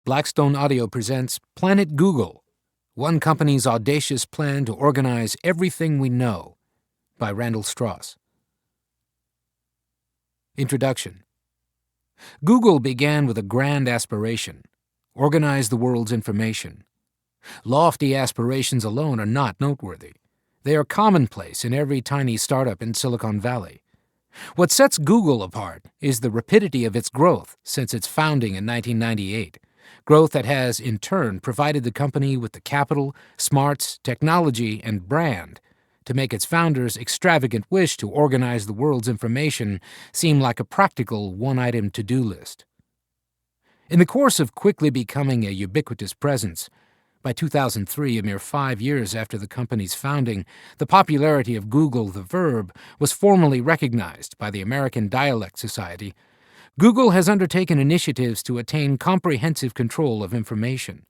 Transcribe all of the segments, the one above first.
Blackstone Audio presents Planet Google, one company's audacious plan to organize everything we know, by Randall Stross. Introduction. Google began with a grand aspiration: organize the world's information. Lofty aspirations alone are not noteworthy. They are commonplace in every tiny startup in Silicon Valley. What sets Google apart is the rapidity of its growth since its founding in 1998, growth that has, in turn, provided the company with the capital, smarts, technology, and brand to make its founders' extravagant wish to organize the world's information seem like a practical one-item to-do list. In the course of quickly becoming a ubiquitous presence, by 2003, a mere 5 years after the company's founding, the popularity of Google, the verb, was formally recognized by the American Dialect Society. Google has undertaken initiatives to attain comprehensive control of information.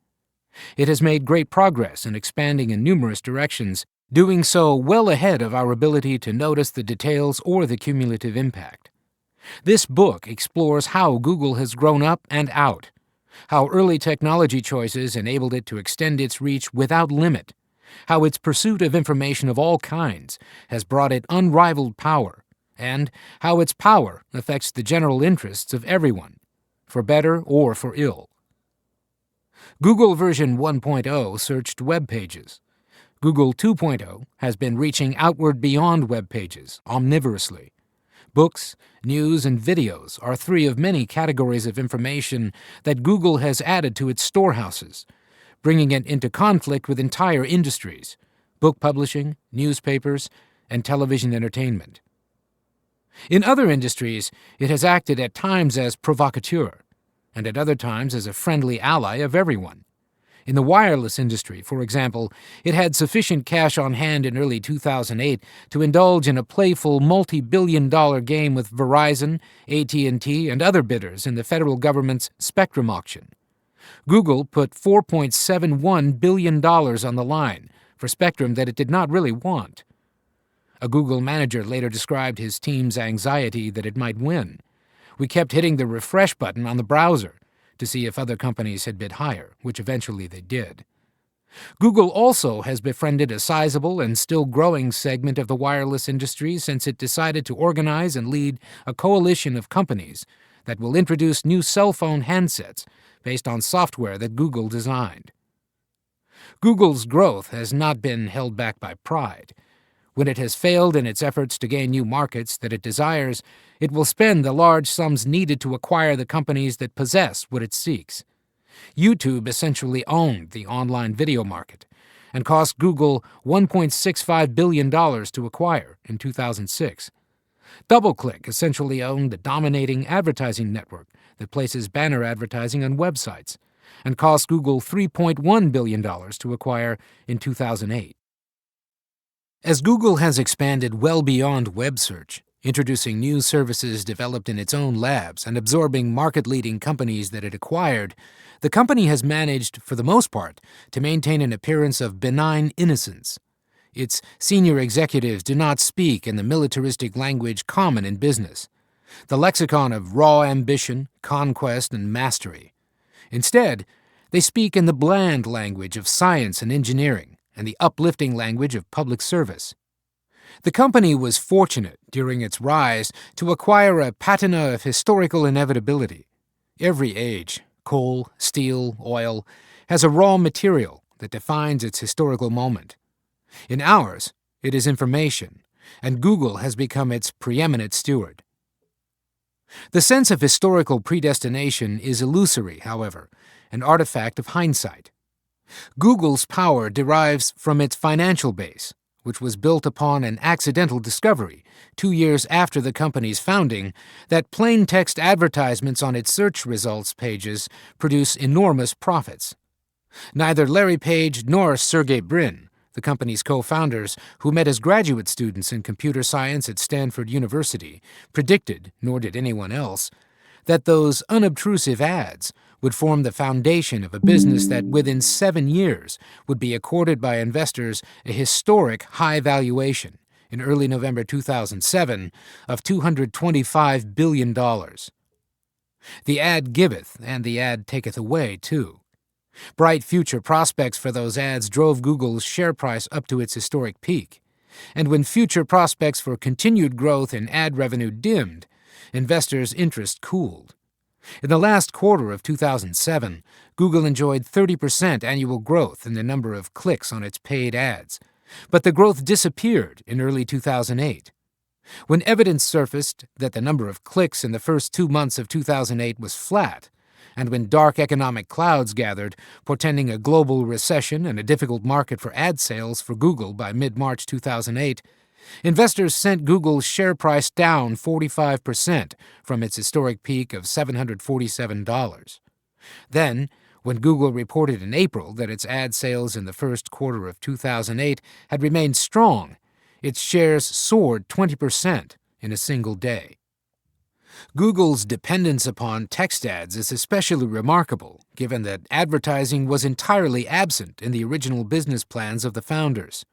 It has made great progress in expanding in numerous directions, doing so well ahead of our ability to notice the details or the cumulative impact. This book explores how Google has grown up and out, how early technology choices enabled it to extend its reach without limit, how its pursuit of information of all kinds has brought it unrivaled power, and how its power affects the general interests of everyone, for better or for ill. Google version 1.0 searched web pages. Google 2.0 has been reaching outward beyond web pages omnivorously. Books, news, and videos are three of many categories of information that Google has added to its storehouses, bringing it into conflict with entire industries: book publishing, newspapers, and television entertainment. In other industries, it has acted at times as provocateur, and at other times as a friendly ally of everyone. In the wireless industry, for example, it had sufficient cash on hand in early 2008 to indulge in a playful multi-billion-dollar game with Verizon, AT&T, and other bidders in the federal government's Spectrum auction. Google put $4.71 billion on the line for spectrum that it did not really want. A Google manager later described his team's anxiety that it might win. "We kept hitting the refresh button on the browser to see if other companies had bid higher, which eventually they did." Google also has befriended a sizable and still growing segment of the wireless industry since it decided to organize and lead a coalition of companies that will introduce new cell phone handsets based on software that Google designed. Google's growth has not been held back by pride. When it has failed in its efforts to gain new markets that it desires, it will spend the large sums needed to acquire the companies that possess what it seeks. YouTube essentially owned the online video market and cost Google $1.65 billion to acquire in 2006. DoubleClick essentially owned the dominating advertising network that places banner advertising on websites and cost Google $3.1 billion to acquire in 2008. As Google has expanded well beyond web search, introducing new services developed in its own labs and absorbing market-leading companies that it acquired, the company has managed, for the most part, to maintain an appearance of benign innocence. Its senior executives do not speak in the militaristic language common in business, the lexicon of raw ambition, conquest, and mastery. Instead, they speak in the bland language of science and engineering, and the uplifting language of public service. The company was fortunate, during its rise, to acquire a patina of historical inevitability. Every age, coal, steel, oil, has a raw material that defines its historical moment. In ours, it is information, and Google has become its preeminent steward. The sense of historical predestination is illusory, however, an artifact of hindsight. Google's power derives from its financial base, which was built upon an accidental discovery 2 years after the company's founding that plain text advertisements on its search results pages produce enormous profits. Neither Larry Page nor Sergey Brin, the company's co-founders, who met as graduate students in computer science at Stanford University, predicted, nor did anyone else, that those unobtrusive ads would form the foundation of a business that within 7 years would be accorded by investors a historic high valuation in early November 2007 of $225 billion. The ad giveth, and the ad taketh away, too. Bright future prospects for those ads drove Google's share price up to its historic peak. And when future prospects for continued growth in ad revenue dimmed, investors' interest cooled. In the last quarter of 2007, Google enjoyed 30% annual growth in the number of clicks on its paid ads, but the growth disappeared in early 2008. When evidence surfaced that the number of clicks in the first 2 months of 2008 was flat, and when dark economic clouds gathered, portending a global recession and a difficult market for ad sales for Google by mid-March 2008, investors sent Google's share price down 45% from its historic peak of $747. Then, when Google reported in April that its ad sales in the first quarter of 2008 had remained strong, its shares soared 20% in a single day. Google's dependence upon text ads is especially remarkable, given that advertising was entirely absent in the original business plans of the founders.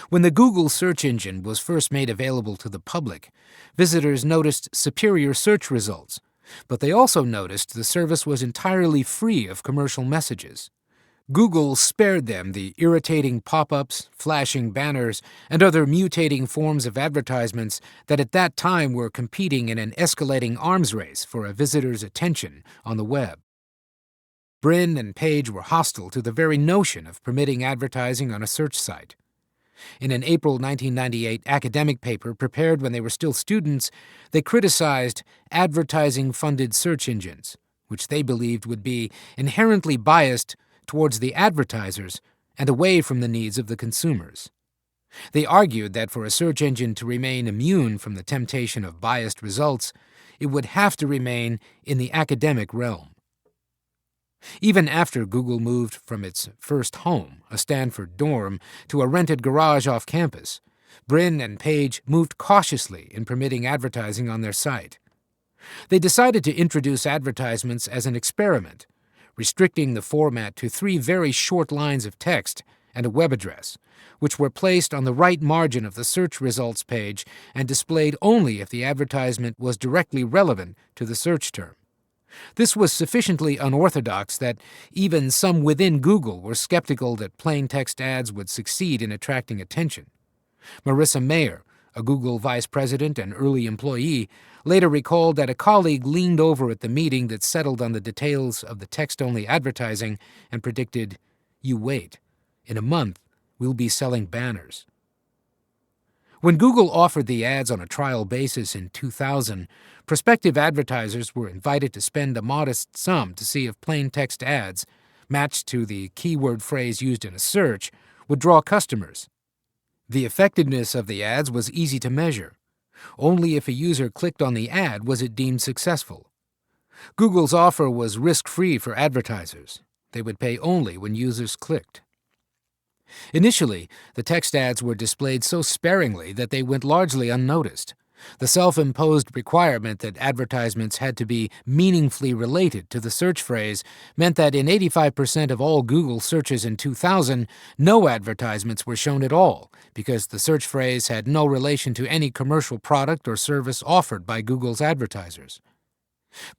When the Google search engine was first made available to the public, visitors noticed superior search results, but they also noticed the service was entirely free of commercial messages. Google spared them the irritating pop-ups, flashing banners, and other mutating forms of advertisements that at that time were competing in an escalating arms race for a visitor's attention on the web. Brin and Page were hostile to the very notion of permitting advertising on a search site. In an April 1998 academic paper prepared when they were still students, they criticized advertising-funded search engines, which they believed would be inherently biased towards the advertisers and away from the needs of the consumers. They argued that for a search engine to remain immune from the temptation of biased results, it would have to remain in the academic realm. Even after Google moved from its first home, a Stanford dorm, to a rented garage off campus, Brin and Page moved cautiously in permitting advertising on their site. They decided to introduce advertisements as an experiment, restricting the format to 3 very short lines of text and a web address, which were placed on the right margin of the search results page and displayed only if the advertisement was directly relevant to the search term. This was sufficiently unorthodox that even some within Google were skeptical that plain text ads would succeed in attracting attention. Marissa Mayer, a Google vice president and early employee, later recalled that a colleague leaned over at the meeting that settled on the details of the text-only advertising and predicted, "You wait. In a month, we'll be selling banners." When Google offered the ads on a trial basis in 2000, prospective advertisers were invited to spend a modest sum to see if plain text ads, matched to the keyword phrase used in a search, would draw customers. The effectiveness of the ads was easy to measure. Only if a user clicked on the ad was it deemed successful. Google's offer was risk-free for advertisers. They would pay only when users clicked. Initially, the text ads were displayed so sparingly that they went largely unnoticed. The self-imposed requirement that advertisements had to be meaningfully related to the search phrase meant that in 85% of all Google searches in 2000, no advertisements were shown at all, because the search phrase had no relation to any commercial product or service offered by Google's advertisers.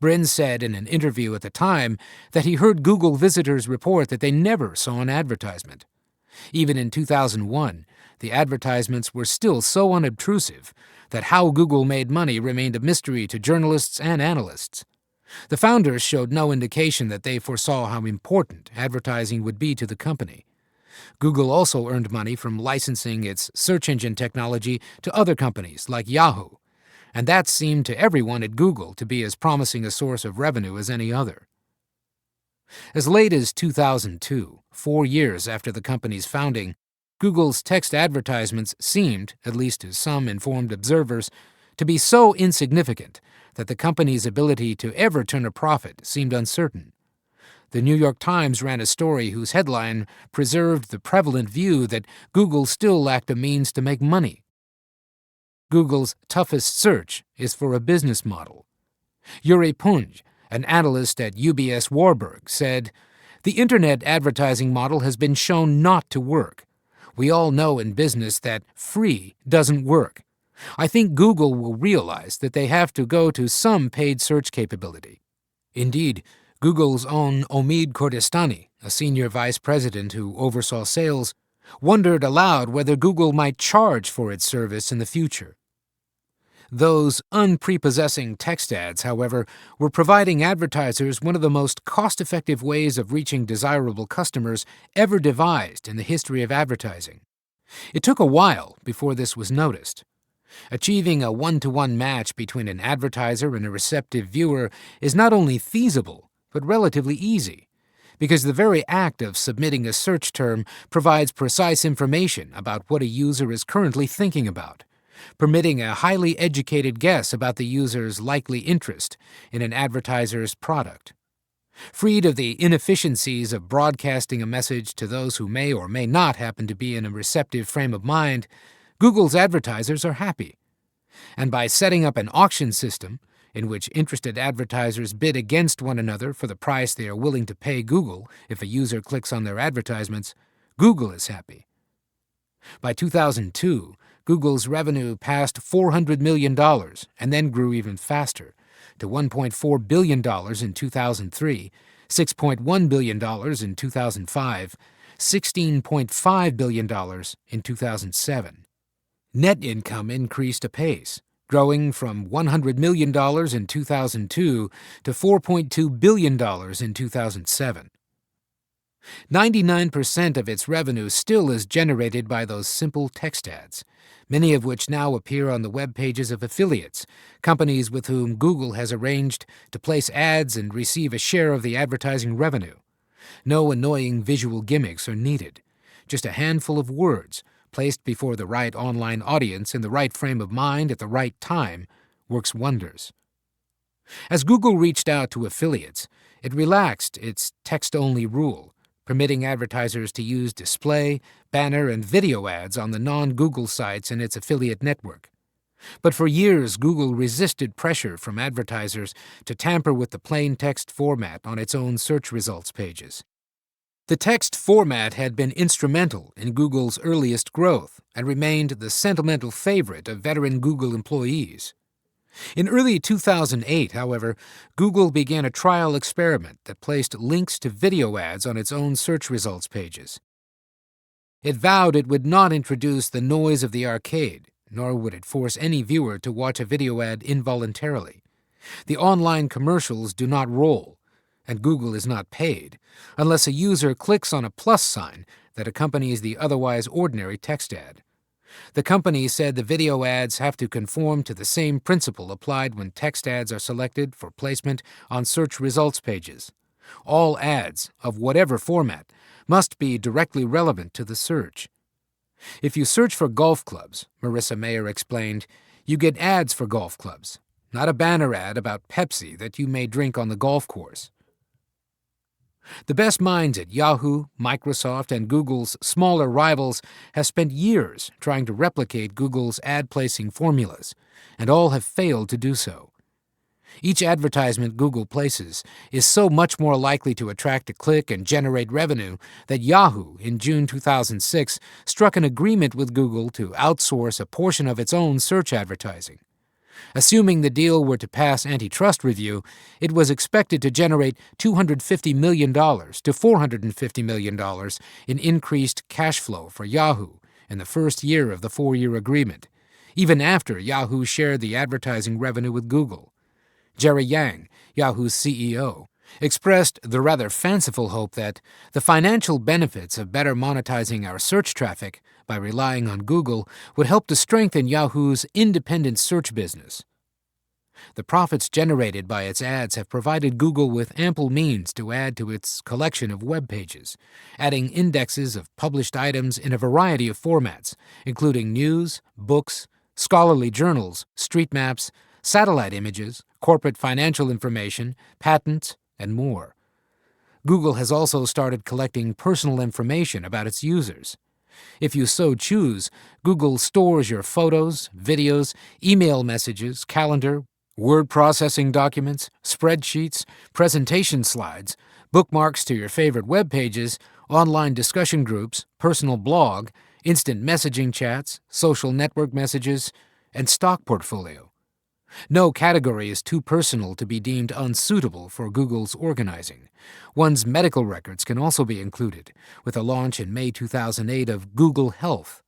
Brin said in an interview at the time that he heard Google visitors report that they never saw an advertisement. Even in 2001, the advertisements were still so unobtrusive that how Google made money remained a mystery to journalists and analysts. The founders showed no indication that they foresaw how important advertising would be to the company. Google also earned money from licensing its search engine technology to other companies like Yahoo, and that seemed to everyone at Google to be as promising a source of revenue as any other. As late as 2002, 4 years after the company's founding, Google's text advertisements seemed, at least to some informed observers, to be so insignificant that the company's ability to ever turn a profit seemed uncertain. The New York Times ran a story whose headline preserved the prevalent view that Google still lacked a means to make money. Google's toughest search is for a business model. Yuri Punj, an analyst at UBS Warburg, said, "The Internet advertising model has been shown not to work. We all know in business that free doesn't work. I think Google will realize that they have to go to some paid search capability." Indeed, Google's own Omid Kordestani, a senior vice president who oversaw sales, wondered aloud whether Google might charge for its service in the future. Those unprepossessing text ads, however, were providing advertisers one of the most cost-effective ways of reaching desirable customers ever devised in the history of advertising. It took a while before this was noticed. Achieving a one-to-one match between an advertiser and a receptive viewer is not only feasible, but relatively easy, because the very act of submitting a search term provides precise information about what a user is currently thinking about, permitting a highly educated guess about the user's likely interest in an advertiser's product. Freed of the inefficiencies of broadcasting a message to those who may or may not happen to be in a receptive frame of mind, Google's advertisers are happy. And by setting up an auction system, in which interested advertisers bid against one another for the price they are willing to pay Google if a user clicks on their advertisements, Google is happy. By 2002, Google's revenue passed $400 million and then grew even faster, to $1.4 billion in 2003, $6.1 billion in 2005, $16.5 billion in 2007. Net income increased apace, growing from $100 million in 2002 to $4.2 billion in 2007. 99% of its revenue still is generated by those simple text ads, many of which now appear on the web pages of affiliates, companies with whom Google has arranged to place ads and receive a share of the advertising revenue. No annoying visual gimmicks are needed, just a handful of words placed before the right online audience in the right frame of mind at the right time works wonders. As Google reached out to affiliates, it relaxed its text-only rule, permitting advertisers to use display, banner, and video ads on the non-Google sites in its affiliate network. But for years, Google resisted pressure from advertisers to tamper with the plain text format on its own search results pages. The text format had been instrumental in Google's earliest growth and remained the sentimental favorite of veteran Google employees. In early 2008, however, Google began a trial experiment that placed links to video ads on its own search results pages. It vowed it would not introduce the noise of the arcade, nor would it force any viewer to watch a video ad involuntarily. The online commercials do not roll, and Google is not paid, unless a user clicks on a plus sign that accompanies the otherwise ordinary text ad. The company said the video ads have to conform to the same principle applied when text ads are selected for placement on search results pages. All ads, of whatever format, must be directly relevant to the search. If you search for golf clubs, Marissa Mayer explained, you get ads for golf clubs, not a banner ad about Pepsi that you may drink on the golf course. The best minds at Yahoo, Microsoft, and Google's smaller rivals have spent years trying to replicate Google's ad-placing formulas, and all have failed to do so. Each advertisement Google places is so much more likely to attract a click and generate revenue that Yahoo, in June 2006, struck an agreement with Google to outsource a portion of its own search advertising. Assuming the deal were to pass antitrust review, it was expected to generate $250 million to $450 million in increased cash flow for Yahoo in the first year of the 4-year agreement, even after Yahoo shared the advertising revenue with Google. Jerry Yang, Yahoo's CEO, expressed the rather fanciful hope that the financial benefits of better monetizing our search traffic by relying on Google would help to strengthen Yahoo's independent search business. The profits generated by its ads have provided Google with ample means to add to its collection of web pages, adding indexes of published items in a variety of formats, including news, books, scholarly journals, street maps, satellite images, corporate financial information, patents, and more. Google has also started collecting personal information about its users. If you so choose, Google stores your photos, videos, email messages, calendar, word processing documents, spreadsheets, presentation slides, bookmarks to your favorite web pages, online discussion groups, personal blog, instant messaging chats, social network messages, and stock portfolio. No category is too personal to be deemed unsuitable for Google's organizing. One's medical records can also be included, with the launch in May 2008 of Google Health.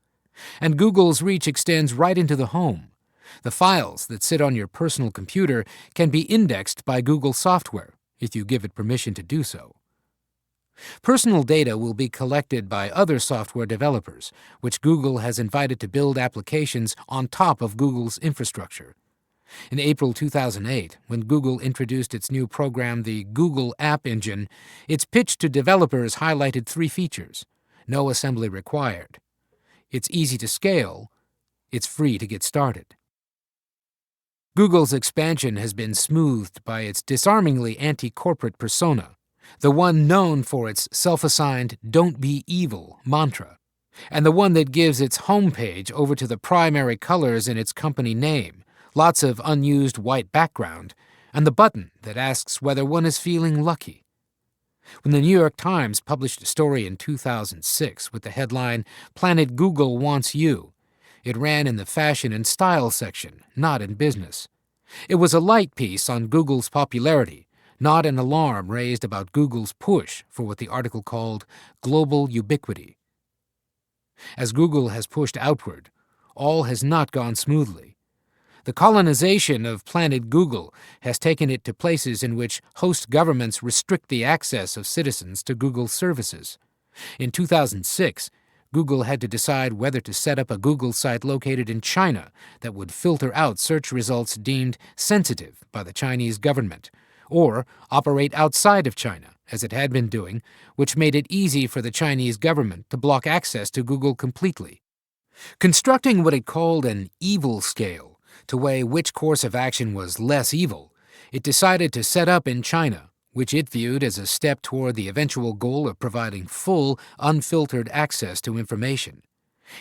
And Google's reach extends right into the home. The files that sit on your personal computer can be indexed by Google software, if you give it permission to do so. Personal data will be collected by other software developers, which Google has invited to build applications on top of Google's infrastructure. In April 2008, when Google introduced its new program, the Google App Engine, its pitch to developers highlighted 3 features. No assembly required. It's easy to scale. It's free to get started. Google's expansion has been smoothed by its disarmingly anti-corporate persona, the one known for its self-assigned "Don't be evil" mantra, and the one that gives its homepage over to the primary colors in its company name, lots of unused white background, and the button that asks whether one is feeling lucky. When the New York Times published a story in 2006 with the headline, "Planet Google Wants You," it ran in the fashion and style section, not in business. It was a light piece on Google's popularity, not an alarm raised about Google's push for what the article called global ubiquity. As Google has pushed outward, all has not gone smoothly. The colonization of Planet Google has taken it to places in which host governments restrict the access of citizens to Google services. In 2006, Google had to decide whether to set up a Google site located in China that would filter out search results deemed sensitive by the Chinese government, or operate outside of China, as it had been doing, which made it easy for the Chinese government to block access to Google completely. Constructing what it called an evil scale to weigh which course of action was less evil, it decided to set up in China, which it viewed as a step toward the eventual goal of providing full, unfiltered access to information.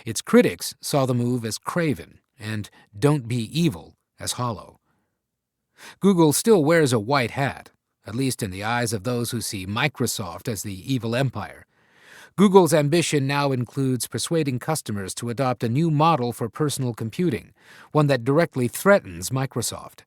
Its critics saw the move as craven and "Don't be evil" as hollow. Google still wears a white hat, at least in the eyes of those who see Microsoft as the evil empire. Google's ambition now includes persuading customers to adopt a new model for personal computing, one that directly threatens Microsoft.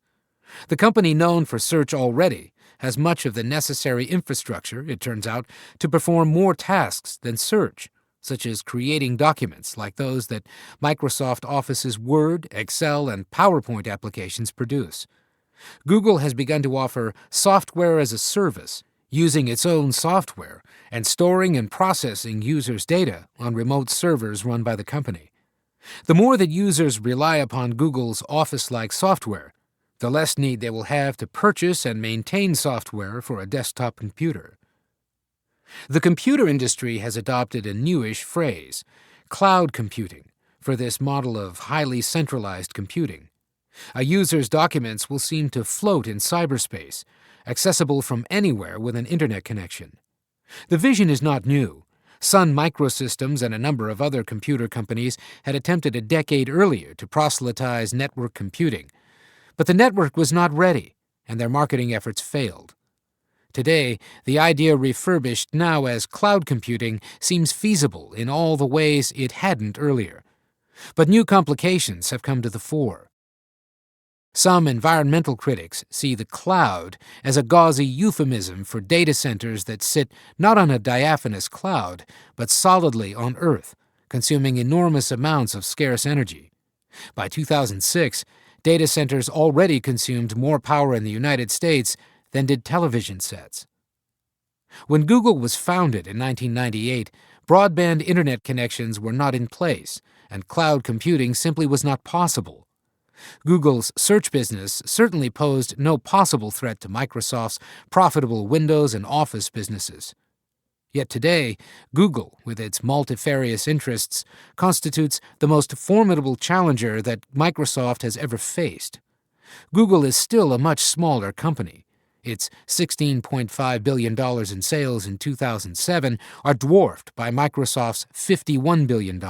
The company, known for search already, has much of the necessary infrastructure, it turns out, to perform more tasks than search, such as creating documents like those that Microsoft Office's Word, Excel, and PowerPoint applications produce. Google has begun to offer software as a service, using its own software and storing and processing users' data on remote servers run by the company. The more that users rely upon Google's Office-like software, the less need they will have to purchase and maintain software for a desktop computer. The computer industry has adopted a newish phrase, cloud computing, for this model of highly centralized computing. A user's documents will seem to float in cyberspace, accessible from anywhere with an internet connection. The vision is not new. Sun Microsystems and a number of other computer companies had attempted a decade earlier to proselytize network computing, but the network was not ready, and their marketing efforts failed. Today, the idea refurbished now as cloud computing seems feasible in all the ways it hadn't earlier. But new complications have come to the fore. Some environmental critics see the cloud as a gauzy euphemism for data centers that sit not on a diaphanous cloud, but solidly on Earth, consuming enormous amounts of scarce energy. By 2006, data centers already consumed more power in the United States than did television sets. When Google was founded in 1998, broadband internet connections were not in place, and cloud computing simply was not possible. Google's search business certainly posed no possible threat to Microsoft's profitable Windows and Office businesses. Yet today, Google, with its multifarious interests, constitutes the most formidable challenger that Microsoft has ever faced. Google is still a much smaller company. Its $16.5 billion in sales in 2007 are dwarfed by Microsoft's $51 billion.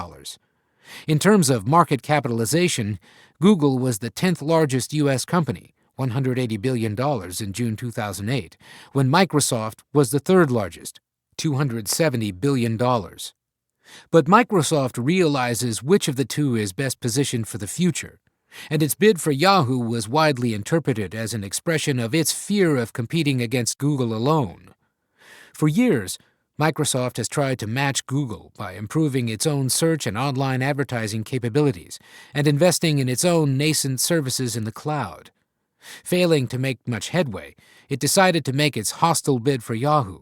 In terms of market capitalization, Google was the 10th largest U.S. company, $180 billion in June 2008, when Microsoft was the third largest, $270 billion. But Microsoft realizes which of the two is best positioned for the future. and its bid for Yahoo was widely interpreted as an expression of its fear of competing against Google alone. For years, Microsoft has tried to match Google by improving its own search and online advertising capabilities and investing in its own nascent services in the cloud. Failing to make much headway, it decided to make its hostile bid for Yahoo.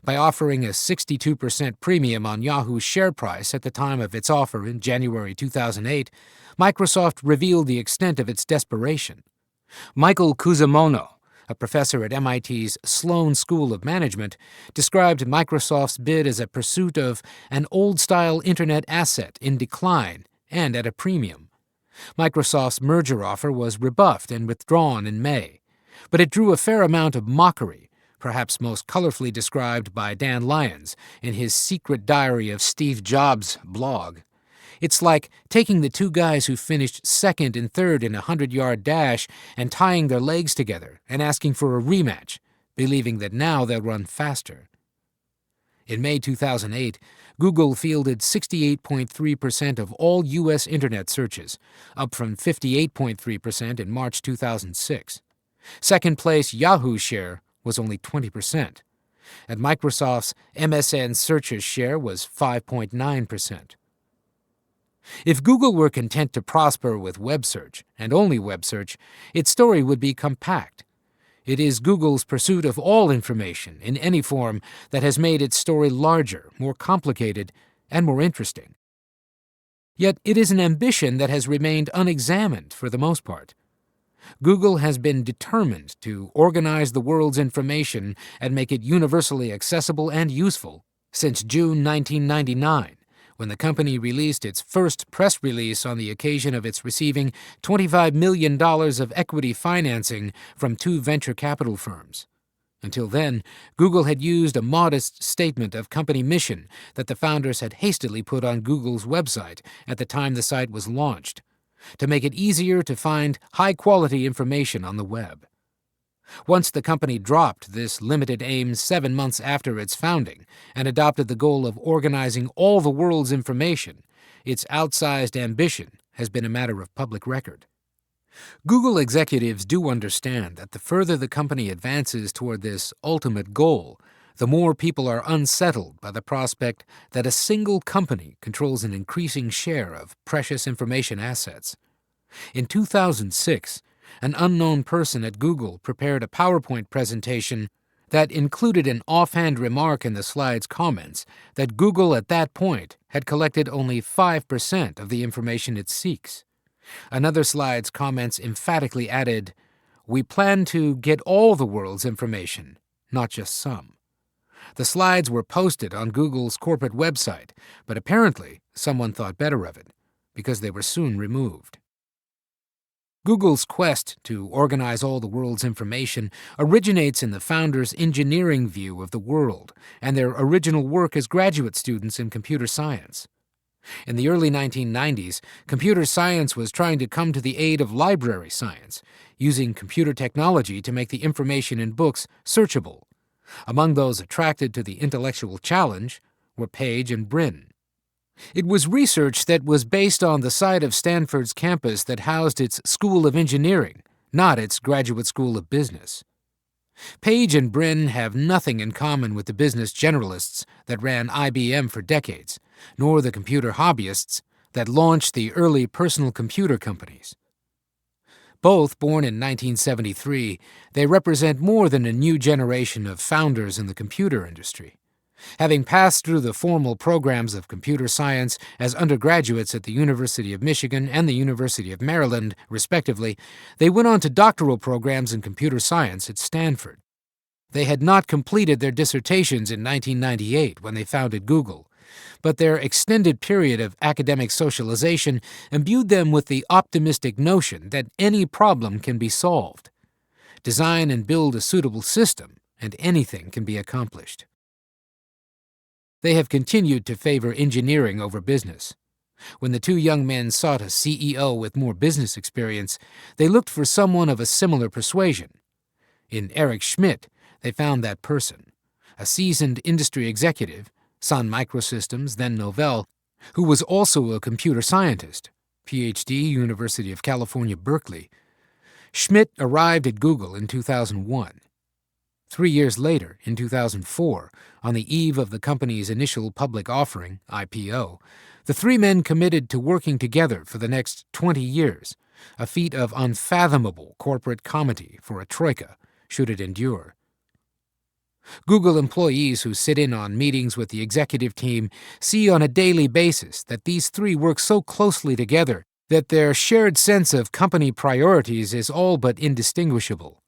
By offering a 62% premium on Yahoo's share price at the time of its offer in January 2008, Microsoft revealed the extent of its desperation. Michael Kuzumono, a professor at MIT's Sloan School of Management, described Microsoft's bid as a pursuit of an old-style Internet asset in decline and at a premium. Microsoft's merger offer was rebuffed and withdrawn in May, but it drew a fair amount of mockery, perhaps most colorfully described by Dan Lyons in his Secret Diary of Steve Jobs blog. It's like taking the two guys who finished second and third in a 100-yard dash and tying their legs together and asking for a rematch, believing that now they'll run faster. In May 2008, Google fielded 68.3% of all U.S. Internet searches, up from 58.3% in March 2006. Second place Yahoo's share was only 20%, and Microsoft's MSN searches share was 5.9%. If Google were content to prosper with web search, and only web search, its story would be compact. It is Google's pursuit of all information in any form that has made its story larger, more complicated, and more interesting. Yet it is an ambition that has remained unexamined for the most part. Google has been determined to organize the world's information and make it universally accessible and useful since June 1999, when the company released its first press release on the occasion of its receiving $25 million of equity financing from two venture capital firms. Until then, Google had used a modest statement of company mission that the founders had hastily put on Google's website at the time the site was launched, to make it easier to find high-quality information on the web. Once the company dropped this limited aim 7 months after its founding and adopted the goal of organizing all the world's information, its outsized ambition has been a matter of public record. Google executives do understand that the further the company advances toward this ultimate goal, the more people are unsettled by the prospect that a single company controls an increasing share of precious information assets. In 2006, an unknown person at Google prepared a PowerPoint presentation that included an offhand remark in the slide's comments that Google at that point had collected only 5% of the information it seeks. Another slide's comments emphatically added, "We plan to get all the world's information, not just some." The slides were posted on Google's corporate website, but apparently someone thought better of it, because they were soon removed. Google's quest to organize all the world's information originates in the founders' engineering view of the world and their original work as graduate students in computer science. In the early 1990s, computer science was trying to come to the aid of library science, using computer technology to make the information in books searchable. Among those attracted to the intellectual challenge were Page and Brin. It was research that was based on the site of Stanford's campus that housed its School of Engineering, not its Graduate School of Business. Page and Brin have nothing in common with the business generalists that ran IBM for decades, nor the computer hobbyists that launched the early personal computer companies. Both born in 1973, they represent more than a new generation of founders in the computer industry. Having passed through the formal programs of computer science as undergraduates at the University of Michigan and the University of Maryland, respectively, they went on to doctoral programs in computer science at Stanford. They had not completed their dissertations in 1998 when they founded Google, but their extended period of academic socialization imbued them with the optimistic notion that any problem can be solved. Design and build a suitable system, and anything can be accomplished. They have continued to favor engineering over business. When the two young men sought a CEO with more business experience, they looked for someone of a similar persuasion. In Eric Schmidt, they found that person, a seasoned industry executive, Sun Microsystems, then Novell, who was also a computer scientist. Ph.D., University of California, Berkeley. Schmidt arrived at Google in 2001. 3 years later, in 2004, on the eve of the company's initial public offering, IPO, the three men committed to working together for the next 20 years, a feat of unfathomable corporate comity for a troika, should it endure. Google employees who sit in on meetings with the executive team see on a daily basis that these three work so closely together that their shared sense of company priorities is all but indistinguishable.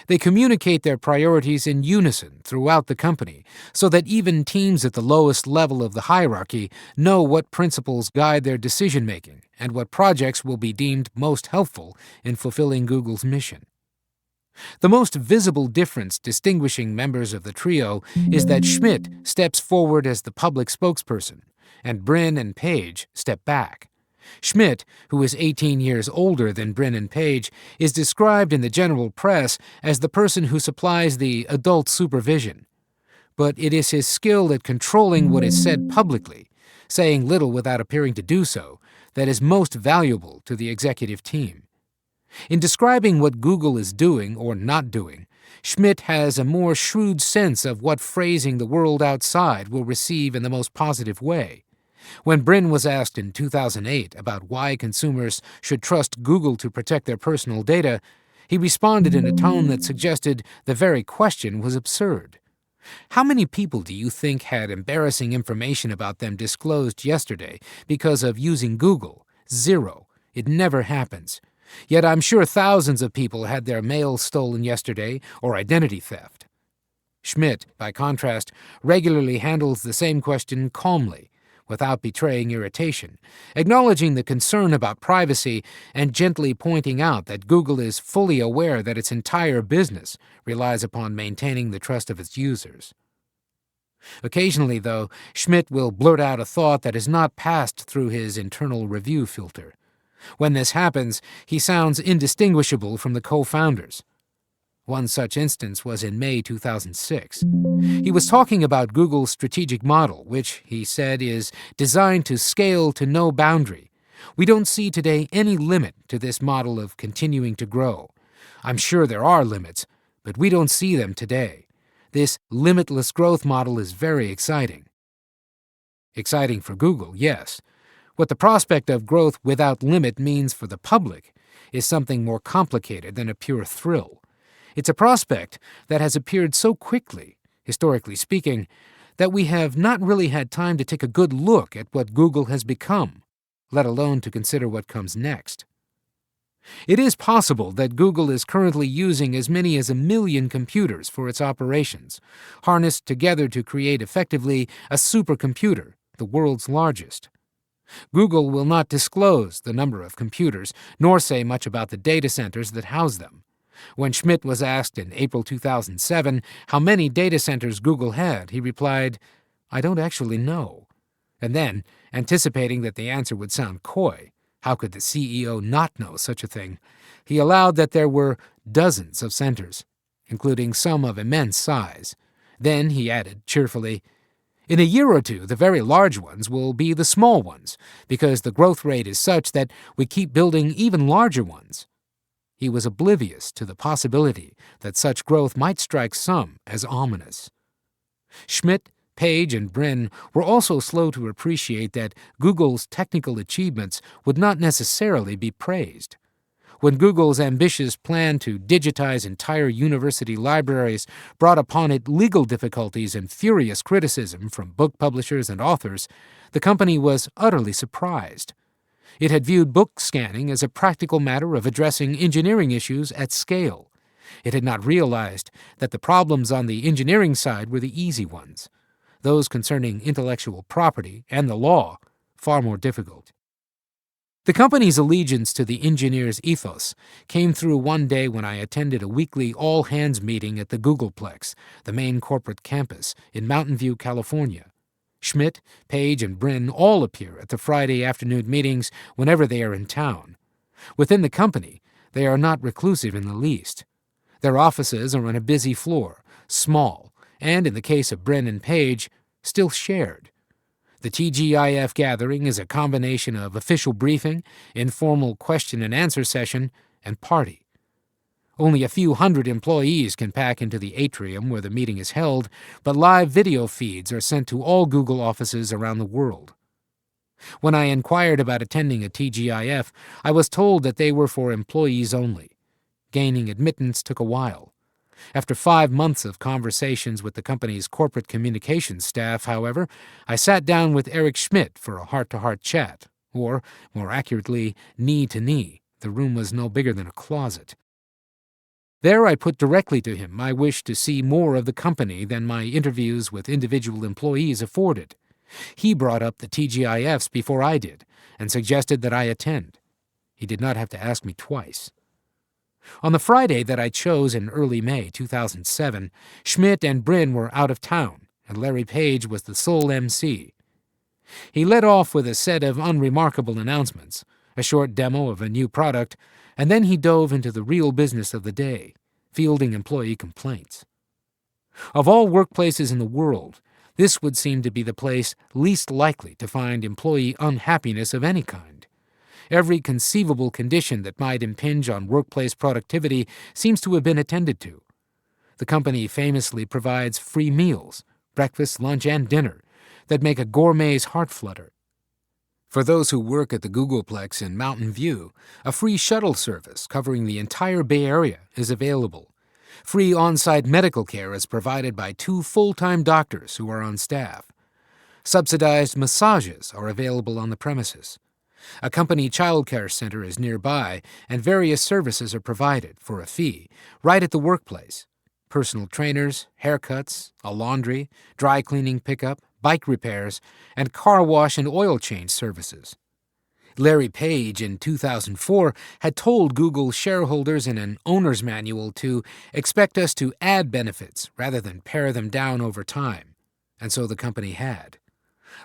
They communicate their priorities in unison throughout the company, so that even teams at the lowest level of the hierarchy know what principles guide their decision-making and what projects will be deemed most helpful in fulfilling Google's mission. The most visible difference distinguishing members of the trio is that Schmidt steps forward as the public spokesperson, and Brin and Page step back. Schmidt, who is 18 years older than Brin and Page, is described in the general press as the person who supplies the adult supervision. But it is his skill at controlling what is said publicly, saying little without appearing to do so, that is most valuable to the executive team. In describing what Google is doing or not doing, Schmidt has a more shrewd sense of what phrasing the world outside will receive in the most positive way. When Brin was asked in 2008 about why consumers should trust Google to protect their personal data, he responded in a tone that suggested the very question was absurd. How many people do you think had embarrassing information about them disclosed yesterday because of using Google? 0. It never happens. Yet I'm sure thousands of people had their mail stolen yesterday or identity theft. Schmidt, by contrast, regularly handles the same question calmly, without betraying irritation, acknowledging the concern about privacy and gently pointing out that Google is fully aware that its entire business relies upon maintaining the trust of its users. Occasionally, though, Schmidt will blurt out a thought that has not passed through his internal review filter. When this happens, he sounds indistinguishable from the co-founders. One such instance was in May 2006. He was talking about Google's strategic model, which, he said, is designed to scale to no boundary. We don't see today any limit to this model of continuing to grow. I'm sure there are limits, but we don't see them today. This limitless growth model is very exciting. Exciting for Google, yes. What the prospect of growth without limit means for the public is something more complicated than a pure thrill. It's a prospect that has appeared so quickly, historically speaking, that we have not really had time to take a good look at what Google has become, let alone to consider what comes next. It is possible that Google is currently using as many as 1 million computers for its operations, harnessed together to create effectively a supercomputer, the world's largest. Google will not disclose the number of computers, nor say much about the data centers that house them. When Schmidt was asked in April 2007 how many data centers Google had, he replied, "I don't actually know." And then, anticipating that the answer would sound coy, how could the CEO not know such a thing, he allowed that there were dozens of centers, including some of immense size. Then he added, cheerfully, "In a year or two, the very large ones will be the small ones, because the growth rate is such that we keep building even larger ones." He was oblivious to the possibility that such growth might strike some as ominous. Schmidt, Page, and Brin were also slow to appreciate that Google's technical achievements would not necessarily be praised. When Google's ambitious plan to digitize entire university libraries brought upon it legal difficulties and furious criticism from book publishers and authors, the company was utterly surprised. It had viewed book scanning as a practical matter of addressing engineering issues at scale. It had not realized that the problems on the engineering side were the easy ones, those concerning intellectual property and the law, far more difficult. The company's allegiance to the engineer's ethos came through one day when I attended a weekly all-hands meeting at the Googleplex, the main corporate campus, in Mountain View, California. Schmidt, Page, and Brin all appear at the Friday afternoon meetings whenever they are in town. Within the company, they are not reclusive in the least. Their offices are on a busy floor, small, and in the case of Brin and Page, still shared. The TGIF gathering is a combination of official briefing, informal question and answer session, and party. Only a few hundred employees can pack into the atrium where the meeting is held, but live video feeds are sent to all Google offices around the world. When I inquired about attending a TGIF, I was told that they were for employees only. Gaining admittance took a while. After 5 months of conversations with the company's corporate communications staff, however, I sat down with Eric Schmidt for a heart-to-heart chat, or, more accurately, knee-to-knee. The room was no bigger than a closet. There I put directly to him my wish to see more of the company than my interviews with individual employees afforded. He brought up the TGIFs before I did, and suggested that I attend. He did not have to ask me twice. On the Friday that I chose in early May 2007, Schmidt and Brin were out of town, and Larry Page was the sole MC. He led off with a set of unremarkable announcements, a short demo of a new product, and then he dove into the real business of the day, fielding employee complaints. Of all workplaces in the world, this would seem to be the place least likely to find employee unhappiness of any kind. Every conceivable condition that might impinge on workplace productivity seems to have been attended to. The company famously provides free meals, breakfast, lunch, and dinner, that make a gourmet's heart flutter. For those who work at the Googleplex in Mountain View, a free shuttle service covering the entire Bay Area is available. Free on-site medical care is provided by 2 full-time doctors who are on staff. Subsidized massages are available on the premises. A company childcare center is nearby, and various services are provided, for a fee, right at the workplace. Personal trainers, haircuts, a laundry, dry cleaning pickup, bike repairs, and car wash and oil change services. Larry Page, in 2004, had told Google shareholders in an owner's manual to expect us to add benefits rather than pare them down over time, and so the company had.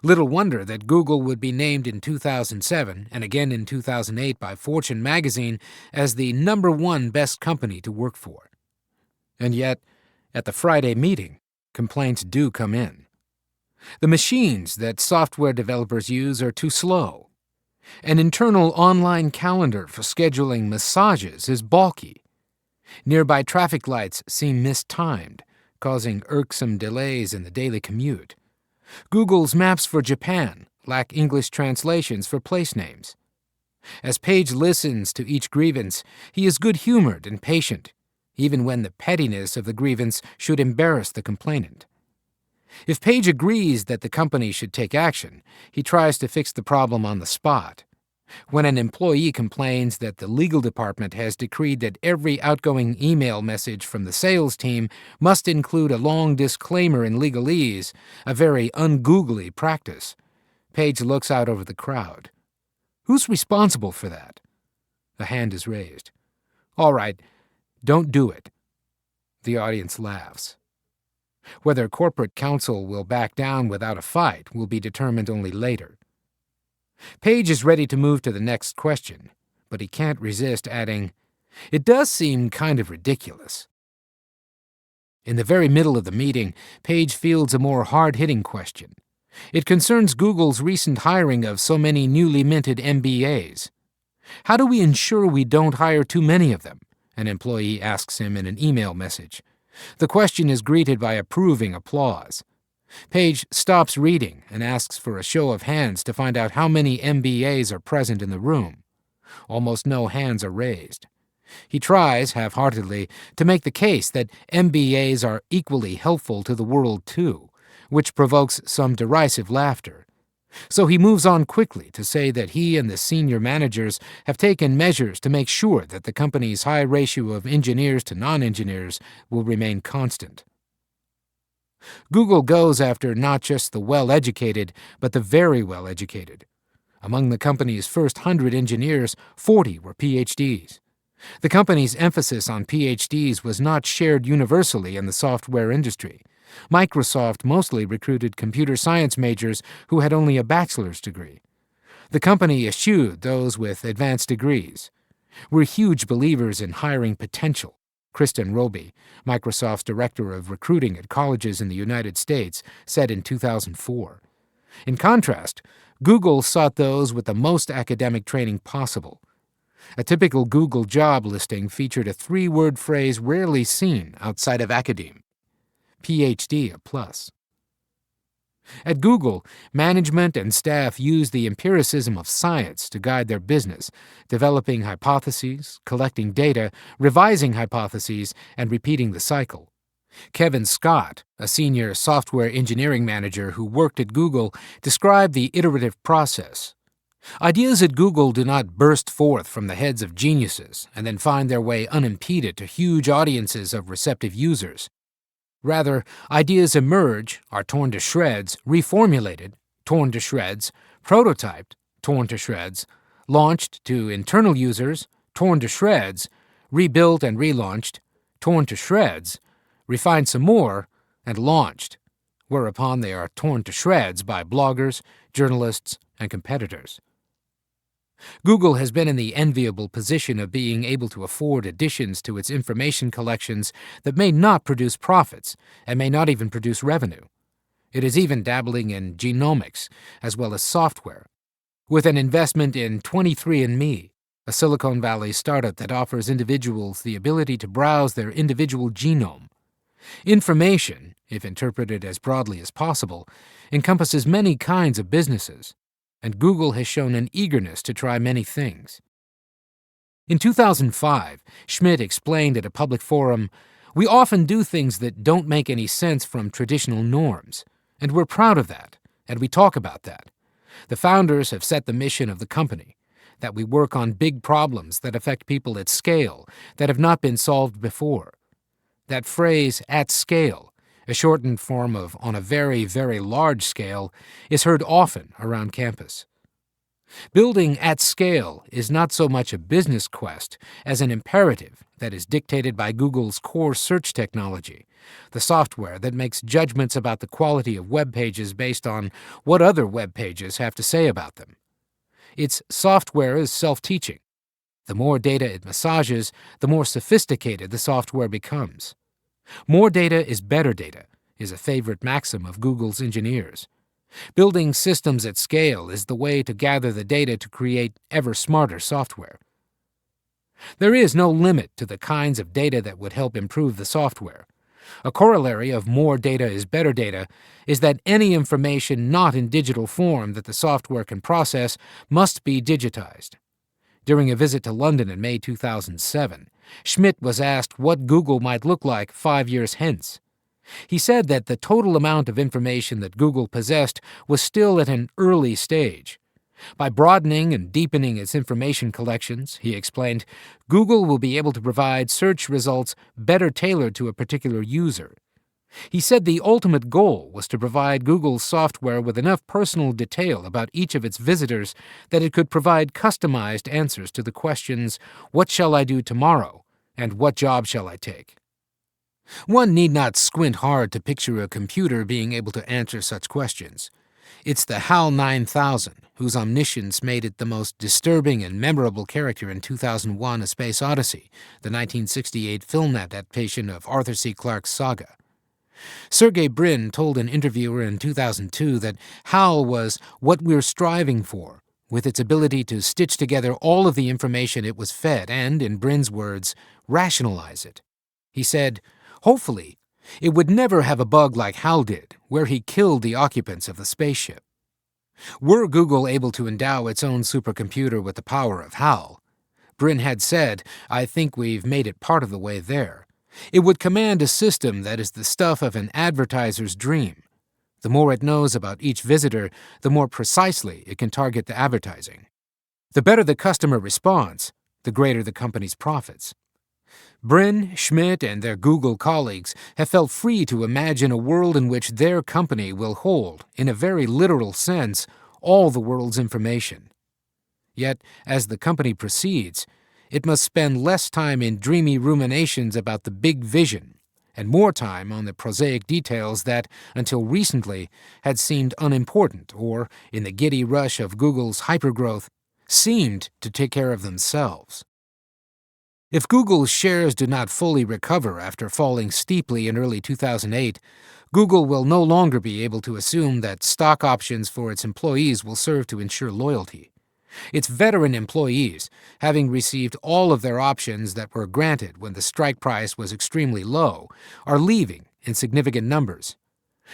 Little wonder that Google would be named in 2007 and again in 2008 by Fortune magazine as the #1 best company to work for. And yet, at the Friday meeting, complaints do come in. The machines that software developers use are too slow. An internal online calendar for scheduling massages is bulky. Nearby traffic lights seem mistimed, causing irksome delays in the daily commute. Google's maps for Japan lack English translations for place names. As Page listens to each grievance, he is good-humored and patient, even when the pettiness of the grievance should embarrass the complainant. If Page agrees that the company should take action, he tries to fix the problem on the spot. When an employee complains that the legal department has decreed that every outgoing email message from the sales team must include a long disclaimer in legalese, a very ungoogly practice, Page looks out over the crowd. Who's responsible for that? A hand is raised. All right, don't do it. The audience laughs. Whether corporate counsel will back down without a fight will be determined only later. Page is ready to move to the next question, but he can't resist adding, "It does seem kind of ridiculous." In the very middle of the meeting, Page fields a more hard-hitting question. It concerns Google's recent hiring of so many newly minted MBAs. "How do we ensure we don't hire too many of them?" an employee asks him in an email message. The question is greeted by approving applause. Page stops reading and asks for a show of hands to find out how many MBAs are present in the room. Almost no hands are raised. He tries, half-heartedly, to make the case that MBAs are equally helpful to the world too, which provokes some derisive laughter. So he moves on quickly to say that he and the senior managers have taken measures to make sure that the company's high ratio of engineers to non-engineers will remain constant. Google goes after not just the well-educated, but the very well-educated. Among the company's first 100 engineers, 40 were PhDs. The company's emphasis on PhDs was not shared universally in the software industry. Microsoft mostly recruited computer science majors who had only a bachelor's degree. The company eschewed those with advanced degrees. We're huge believers in hiring potential, Kristen Roby, Microsoft's director of recruiting at colleges in the United States, said in 2004. In contrast, Google sought those with the most academic training possible. A typical Google job listing featured a three-word phrase rarely seen outside of academe: PhD, a plus. At Google, management and staff use the empiricism of science to guide their business, developing hypotheses, collecting data, revising hypotheses, and repeating the cycle. Kevin Scott, a senior software engineering manager who worked at Google, described the iterative process. Ideas at Google do not burst forth from the heads of geniuses and then find their way unimpeded to huge audiences of receptive users. Rather, ideas emerge, are torn to shreds, reformulated, torn to shreds, prototyped, torn to shreds, launched to internal users, torn to shreds, rebuilt and relaunched, torn to shreds, refined some more, and launched, whereupon they are torn to shreds by bloggers, journalists, and competitors. Google has been in the enviable position of being able to afford additions to its information collections that may not produce profits and may not even produce revenue. It is even dabbling in genomics as well as software, with an investment in 23andMe, a Silicon Valley startup that offers individuals the ability to browse their individual genome. Information, if interpreted as broadly as possible, encompasses many kinds of businesses, and Google has shown an eagerness to try many things. In 2005, Schmidt explained at a public forum, "We often do things that don't make any sense from traditional norms, and we're proud of that, and we talk about that. The founders have set the mission of the company, that we work on big problems that affect people at scale that have not been solved before." That phrase, "at scale," a shortened form of "on a very, very large scale," is heard often around campus. Building at scale is not so much a business quest as an imperative that is dictated by Google's core search technology, the software that makes judgments about the quality of web pages based on what other web pages have to say about them. Its software is self-teaching. The more data it massages, the more sophisticated the software becomes. More data is better data is a favorite maxim of Google's engineers. Building systems at scale is the way to gather the data to create ever smarter software. There is no limit to the kinds of data that would help improve the software. A corollary of more data is better data is that any information not in digital form that the software can process must be digitized. During a visit to London in May 2007, Schmidt was asked what Google might look like 5 years hence. He said that the total amount of information that Google possessed was still at an early stage. By broadening and deepening its information collections, he explained, Google will be able to provide search results better tailored to a particular user. He said the ultimate goal was to provide Google's software with enough personal detail about each of its visitors that it could provide customized answers to the questions, "What shall I do tomorrow?" and "What job shall I take?" One need not squint hard to picture a computer being able to answer such questions. It's the HAL 9000, whose omniscience made it the most disturbing and memorable character in 2001: A Space Odyssey, the 1968 film adaptation of Arthur C. Clarke's saga. Sergey Brin told an interviewer in 2002 that HAL was what we're striving for, with its ability to stitch together all of the information it was fed and, in Brin's words, rationalize it. He said, hopefully, it would never have a bug like HAL did, where he killed the occupants of the spaceship. Were Google able to endow its own supercomputer with the power of HAL, Brin had said, I think we've made it part of the way there. It would command a system that is the stuff of an advertiser's dream. The more it knows about each visitor, the more precisely it can target the advertising. The better the customer response, the greater the company's profits. Brin, Schmidt, and their Google colleagues have felt free to imagine a world in which their company will hold, in a very literal sense, all the world's information. Yet, as the company proceeds, it must spend less time in dreamy ruminations about the big vision and more time on the prosaic details that, until recently, had seemed unimportant or, in the giddy rush of Google's hypergrowth, seemed to take care of themselves. If Google's shares do not fully recover after falling steeply in early 2008, Google will no longer be able to assume that stock options for its employees will serve to ensure loyalty. Its veteran employees, having received all of their options that were granted when the strike price was extremely low, are leaving in significant numbers.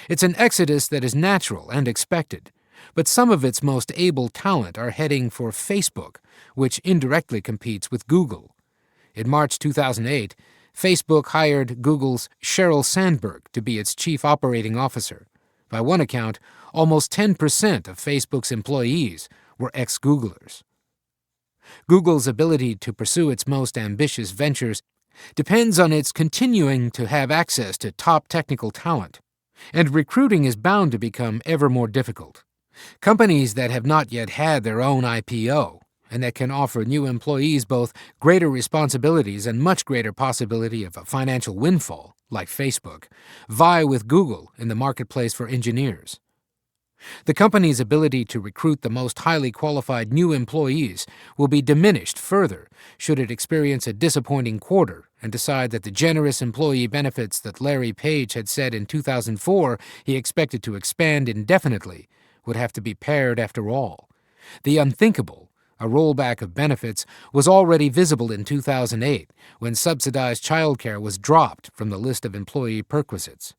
It's an exodus that is natural and expected, but some of its most able talent are heading for Facebook, which indirectly competes with Google. In March 2008, Facebook hired Google's Sheryl Sandberg to be its chief operating officer. By one account, almost 10% of Facebook's employees were ex-Googlers. Google's ability to pursue its most ambitious ventures depends on its continuing to have access to top technical talent, and recruiting is bound to become ever more difficult. Companies that have not yet had their own IPO and that can offer new employees both greater responsibilities and much greater possibility of a financial windfall, like Facebook, vie with Google in the marketplace for engineers. The company's ability to recruit the most highly qualified new employees will be diminished further should it experience a disappointing quarter and decide that the generous employee benefits that Larry Page had said in 2004 he expected to expand indefinitely would have to be pared after all. The unthinkable, a rollback of benefits, was already visible in 2008 when subsidized childcare was dropped from the list of employee perquisites.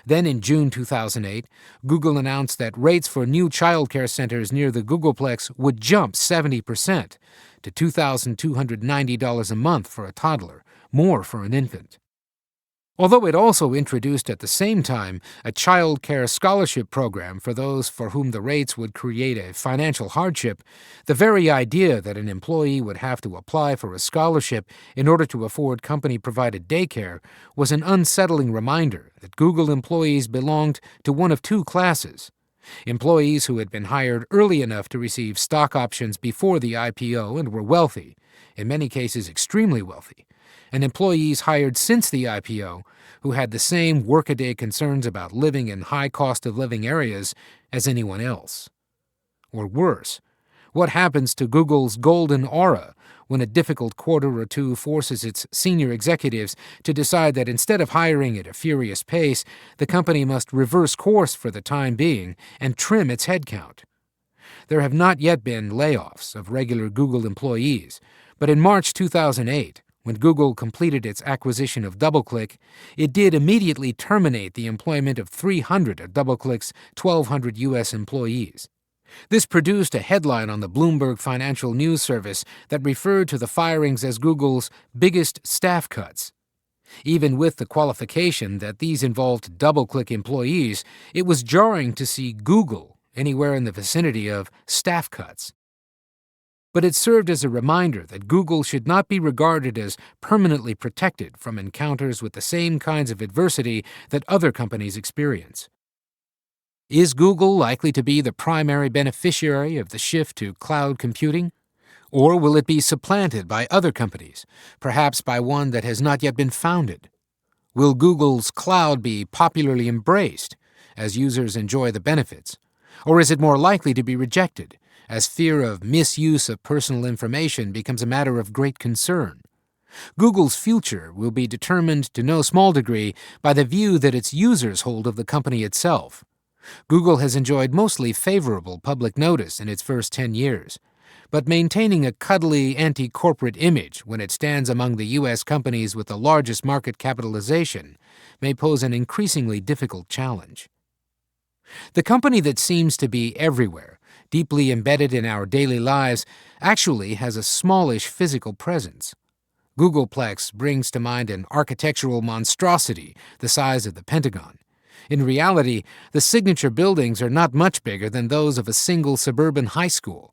Then in June 2008, Google announced that rates for new childcare centers near the Googleplex would jump 70% to $2,290 a month for a toddler, more for an infant. Although it also introduced at the same time a child care scholarship program for those for whom the rates would create a financial hardship, the very idea that an employee would have to apply for a scholarship in order to afford company-provided daycare was an unsettling reminder that Google employees belonged to one of two classes: employees who had been hired early enough to receive stock options before the IPO and were wealthy, in many cases extremely wealthy, and employees hired since the IPO who had the same workaday concerns about living in high-cost-of-living areas as anyone else. Or worse, what happens to Google's golden aura when a difficult quarter or two forces its senior executives to decide that instead of hiring at a furious pace, the company must reverse course for the time being and trim its headcount? There have not yet been layoffs of regular Google employees, but in March 2008, when Google completed its acquisition of DoubleClick, it did immediately terminate the employment of 300 of DoubleClick's 1,200 U.S. employees. This produced a headline on the Bloomberg Financial News Service that referred to the firings as Google's biggest staff cuts. Even with the qualification that these involved DoubleClick employees, it was jarring to see Google anywhere in the vicinity of staff cuts. But it served as a reminder that Google should not be regarded as permanently protected from encounters with the same kinds of adversity that other companies experience. Is Google likely to be the primary beneficiary of the shift to cloud computing? Or will it be supplanted by other companies, perhaps by one that has not yet been founded? Will Google's cloud be popularly embraced as users enjoy the benefits? Or is it more likely to be rejected, as fear of misuse of personal information becomes a matter of great concern? Google's future will be determined to no small degree by the view that its users hold of the company itself. Google has enjoyed mostly favorable public notice in its first 10 years, but maintaining a cuddly anti-corporate image when it stands among the U.S. companies with the largest market capitalization may pose an increasingly difficult challenge. The company that seems to be everywhere, deeply embedded in our daily lives, actually has a smallish physical presence. Googleplex brings to mind an architectural monstrosity the size of the Pentagon. In reality, the signature buildings are not much bigger than those of a single suburban high school.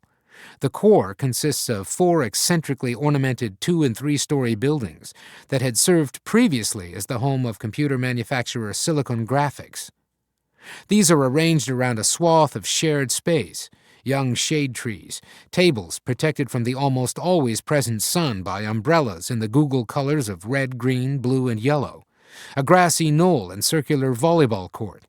The core consists of 4 eccentrically ornamented 2- and 3-story buildings that had served previously as the home of computer manufacturer Silicon Graphics. These are arranged around a swath of shared space, young shade trees, tables protected from the almost always present sun by umbrellas in the Google colors of red, green, blue, and yellow, a grassy knoll and circular volleyball court,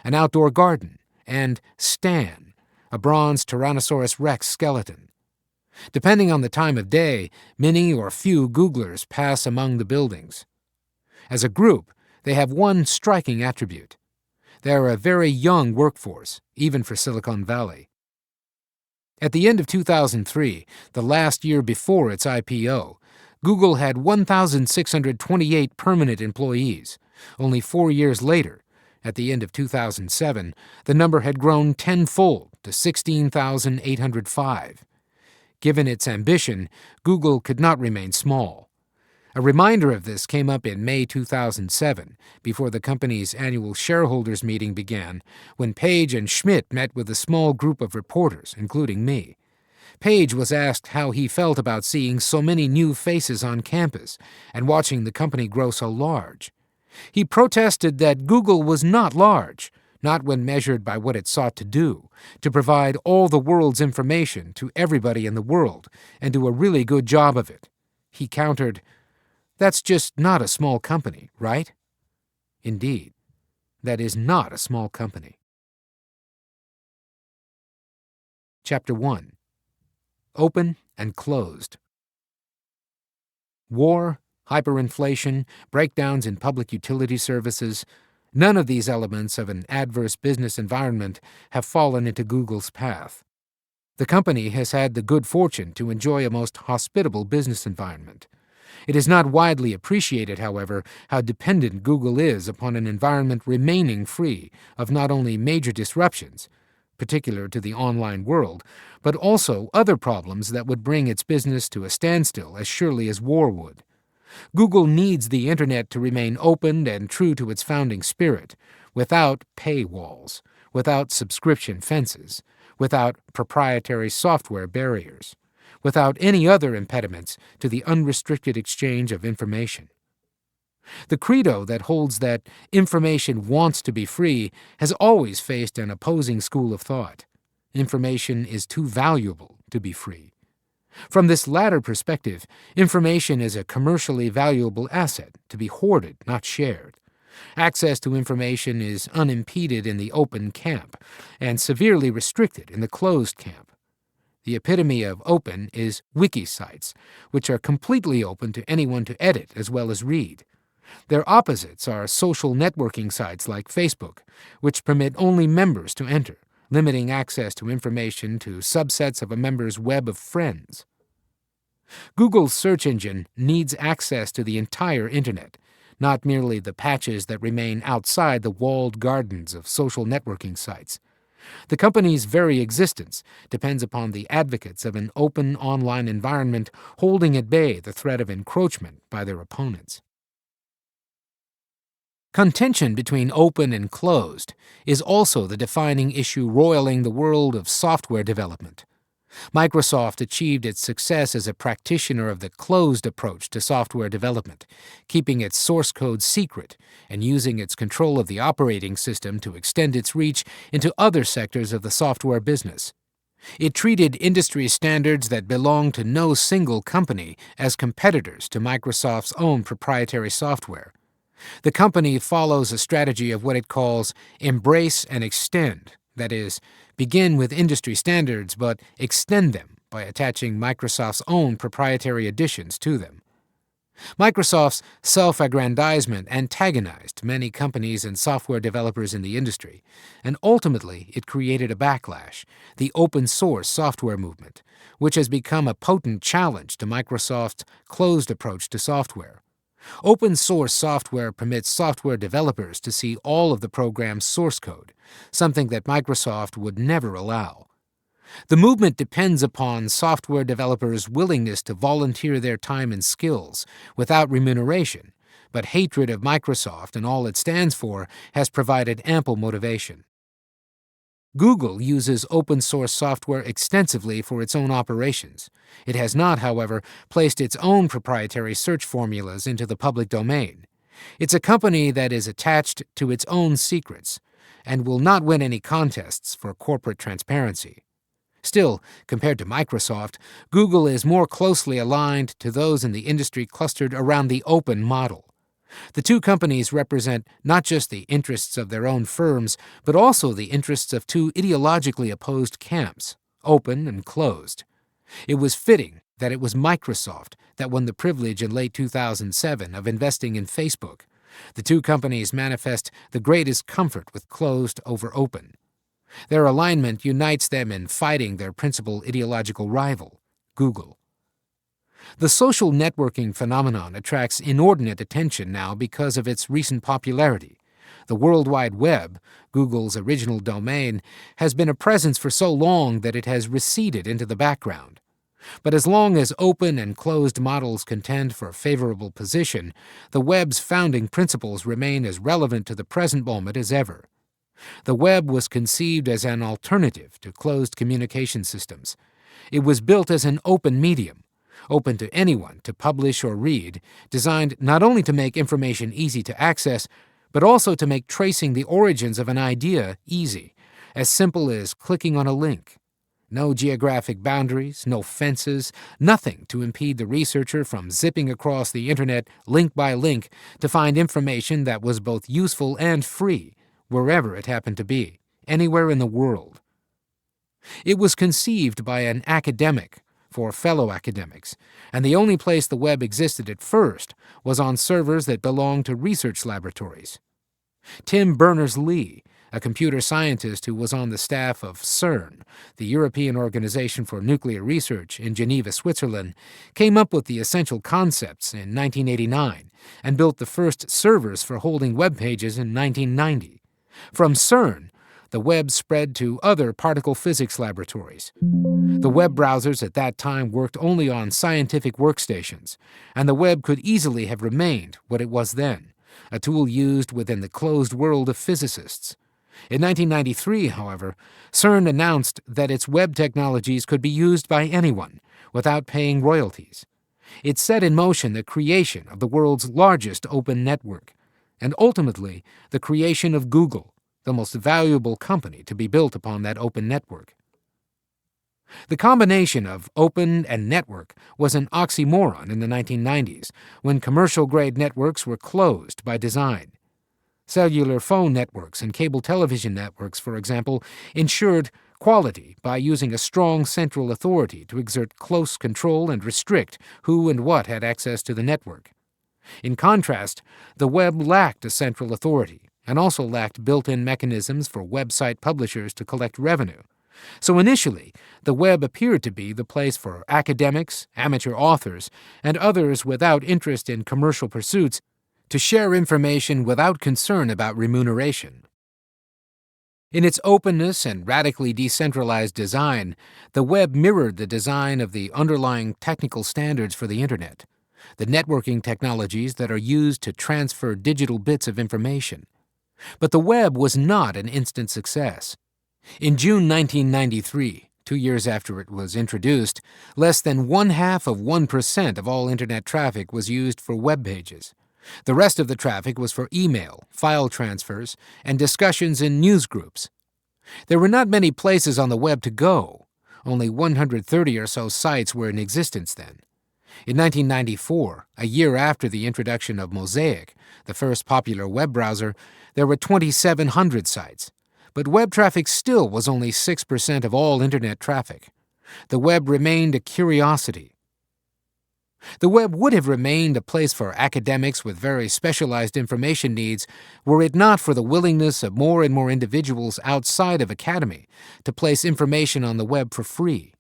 an outdoor garden, and Stan, a bronze Tyrannosaurus Rex skeleton. Depending on the time of day, many or few Googlers pass among the buildings. As a group, they have one striking attribute. They're a very young workforce, even for Silicon Valley. At the end of 2003, the last year before its IPO, Google had 1,628 permanent employees. Only 4 years later, at the end of 2007, the number had grown tenfold to 16,805. Given its ambition, Google could not remain small. A reminder of this came up in May 2007, before the company's annual shareholders meeting began, when Page and Schmidt met with a small group of reporters, including me. Page was asked how he felt about seeing so many new faces on campus and watching the company grow so large. He protested that Google was not large, not when measured by what it sought to do, to provide all the world's information to everybody in the world and do a really good job of it. He countered, "That's just not a small company, right?" Indeed, that is not a small company. Chapter 1. Open and Closed. War, hyperinflation, breakdowns in public utility services, none of these elements of an adverse business environment have fallen into Google's path. The company has had the good fortune to enjoy a most hospitable business environment. It is not widely appreciated, however, how dependent Google is upon an environment remaining free of not only major disruptions, particular to the online world, but also other problems that would bring its business to a standstill as surely as war would. Google needs the Internet to remain open and true to its founding spirit, without paywalls, without subscription fences, without proprietary software barriers, without any other impediments to the unrestricted exchange of information. The credo that holds that information wants to be free has always faced an opposing school of thought. Information is too valuable to be free. From this latter perspective, information is a commercially valuable asset to be hoarded, not shared. Access to information is unimpeded in the open camp and severely restricted in the closed camp. The epitome of open is wiki sites, which are completely open to anyone to edit as well as read. Their opposites are social networking sites like Facebook, which permit only members to enter, limiting access to information to subsets of a member's web of friends. Google's search engine needs access to the entire Internet, not merely the patches that remain outside the walled gardens of social networking sites. The company's very existence depends upon the advocates of an open online environment holding at bay the threat of encroachment by their opponents. Contention between open and closed is also the defining issue roiling the world of software development. Microsoft achieved its success as a practitioner of the closed approach to software development, keeping its source code secret and using its control of the operating system to extend its reach into other sectors of the software business. It treated industry standards that belong to no single company as competitors to Microsoft's own proprietary software. The company follows a strategy of what it calls embrace and extend, that is, begin with industry standards but extend them by attaching Microsoft's own proprietary additions to them. Microsoft's self-aggrandizement antagonized many companies and software developers in the industry, and ultimately it created a backlash, the open-source software movement, which has become a potent challenge to Microsoft's closed approach to software. Open-source software permits software developers to see all of the program's source code, something that Microsoft would never allow. The movement depends upon software developers' willingness to volunteer their time and skills without remuneration, but hatred of Microsoft and all it stands for has provided ample motivation. Google uses open-source software extensively for its own operations. It has not, however, placed its own proprietary search formulas into the public domain. It's a company that is attached to its own secrets and will not win any contests for corporate transparency. Still, compared to Microsoft, Google is more closely aligned to those in the industry clustered around the open model. The two companies represent not just the interests of their own firms, but also the interests of two ideologically opposed camps, open and closed. It was fitting that it was Microsoft that won the privilege in late 2007 of investing in Facebook, The two companies manifest the greatest comfort with closed over open. Their alignment unites them in fighting their principal ideological rival, Google. The social networking phenomenon attracts inordinate attention now because of its recent popularity. The World Wide Web, Google's original domain, has been a presence for so long that it has receded into the background. But as long as open and closed models contend for a favorable position, the web's founding principles remain as relevant to the present moment as ever. The web was conceived as an alternative to closed communication systems. It was built as an open medium, open to anyone to publish or read, designed not only to make information easy to access, but also to make tracing the origins of an idea easy, as simple as clicking on a link. No geographic boundaries, no fences, nothing to impede the researcher from zipping across the internet link by link to find information that was both useful and free, wherever it happened to be, anywhere in the world. It was conceived by an academic for fellow academics, and the only place the web existed at first was on servers that belonged to research laboratories. Tim Berners-Lee, a computer scientist who was on the staff of CERN, the European Organization for Nuclear Research in Geneva, Switzerland, came up with the essential concepts in 1989 and built the first servers for holding web pages in 1990. From CERN, the web spread to other particle physics laboratories. The web browsers at that time worked only on scientific workstations, and the web could easily have remained what it was then, a tool used within the closed world of physicists. In 1993, however, CERN announced that its web technologies could be used by anyone without paying royalties. It set in motion the creation of the world's largest open network, and ultimately the creation of Google, the most valuable company to be built upon that open network. The combination of open and network was an oxymoron in the 1990s, when commercial-grade networks were closed by design. Cellular phone networks and cable television networks, for example, ensured quality by using a strong central authority to exert close control and restrict who and what had access to the network. In contrast, the web lacked a central authority and also lacked built-in mechanisms for website publishers to collect revenue. So initially, the web appeared to be the place for academics, amateur authors, and others without interest in commercial pursuits to share information without concern about remuneration. In its openness and radically decentralized design, the web mirrored the design of the underlying technical standards for the Internet, the networking technologies that are used to transfer digital bits of information. But the web was not an instant success. In June 1993, 2 years after it was introduced, less than 0.5% of all Internet traffic was used for web pages. The rest of the traffic was for email, file transfers, and discussions in newsgroups. There were not many places on the web to go. Only 130 or so sites were in existence then. In 1994, a year after the introduction of Mosaic, the first popular web browser, there were 2,700 sites. But web traffic still was only 6% of all Internet traffic. The web remained a curiosity. The web would have remained a place for academics with very specialized information needs were it not for the willingness of more and more individuals outside of academy to place information on the web for free.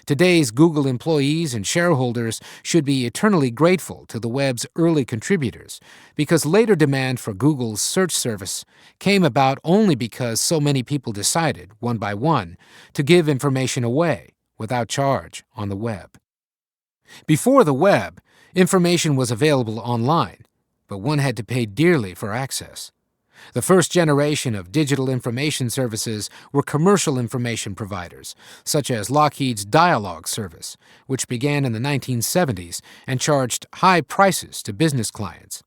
Today's Google employees and shareholders should be eternally grateful to the web's early contributors, because later demand for Google's search service came about only because so many people decided, one by one, to give information away without charge on the web. Before the web, information was available online, but one had to pay dearly for access. The first generation of digital information services were commercial information providers, such as Lockheed's Dialog service, which began in the 1970s and charged high prices to business clients.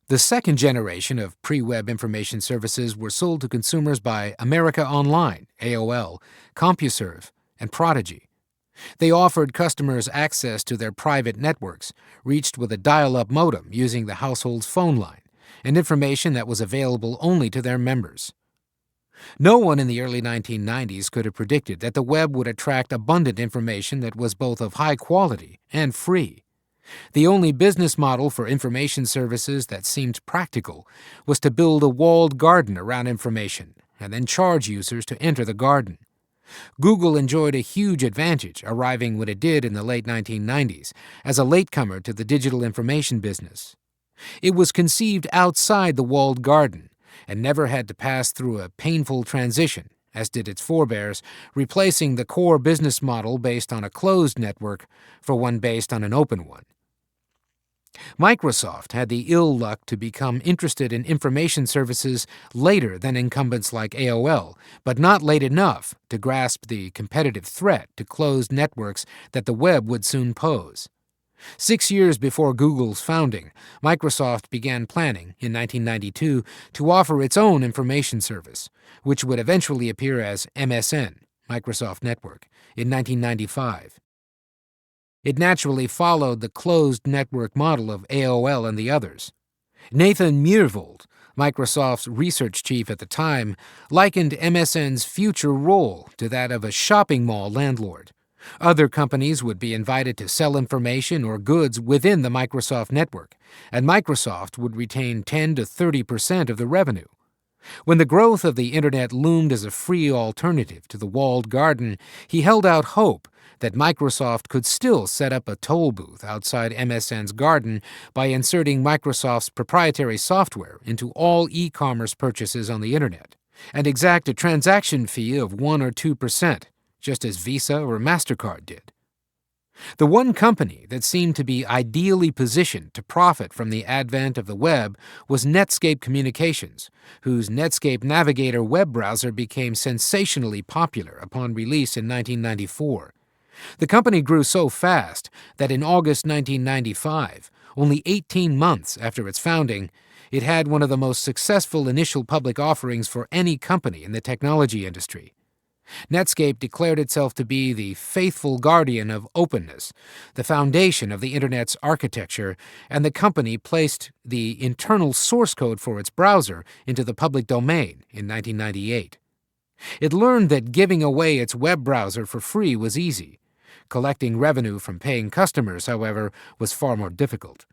The second generation of pre-web information services were sold to consumers by America Online, AOL, CompuServe, and Prodigy. They offered customers access to their private networks, reached with a dial-up modem using the household's phone line, and information that was available only to their members. No one in the early 1990s could have predicted that the web would attract abundant information that was both of high quality and free. The only business model for information services that seemed practical was to build a walled garden around information and then charge users to enter the garden. Google enjoyed a huge advantage, arriving when it did in the late 1990s, as a latecomer to the digital information business. It was conceived outside the walled garden and never had to pass through a painful transition, as did its forebears, replacing the core business model based on a closed network for one based on an open one. Microsoft had the ill luck to become interested in information services later than incumbents like AOL, but not late enough to grasp the competitive threat to closed networks that the web would soon pose. 6 years before Google's founding, Microsoft began planning, in 1992, to offer its own information service, which would eventually appear as MSN, Microsoft Network, in 1995. It naturally followed the closed network model of AOL and the others. Nathan Myhrvold, Microsoft's research chief at the time, likened MSN's future role to that of a shopping mall landlord. Other companies would be invited to sell information or goods within the Microsoft network, and Microsoft would retain 10 to 30% of the revenue. When the growth of the Internet loomed as a free alternative to the walled garden, he held out hope that Microsoft could still set up a toll booth outside MSN's garden by inserting Microsoft's proprietary software into all e-commerce purchases on the Internet, and exact a transaction fee of 1 or 2%, just as Visa or MasterCard did. The one company that seemed to be ideally positioned to profit from the advent of the web was Netscape Communications, whose Netscape Navigator web browser became sensationally popular upon release in 1994. The company grew so fast that in August 1995, only 18 months after its founding, it had one of the most successful initial public offerings for any company in the technology industry. Netscape declared itself to be the faithful guardian of openness, the foundation of the Internet's architecture, and the company placed the internal source code for its browser into the public domain in 1998. It learned that giving away its web browser for free was easy. Collecting revenue from paying customers, however, was far more difficult.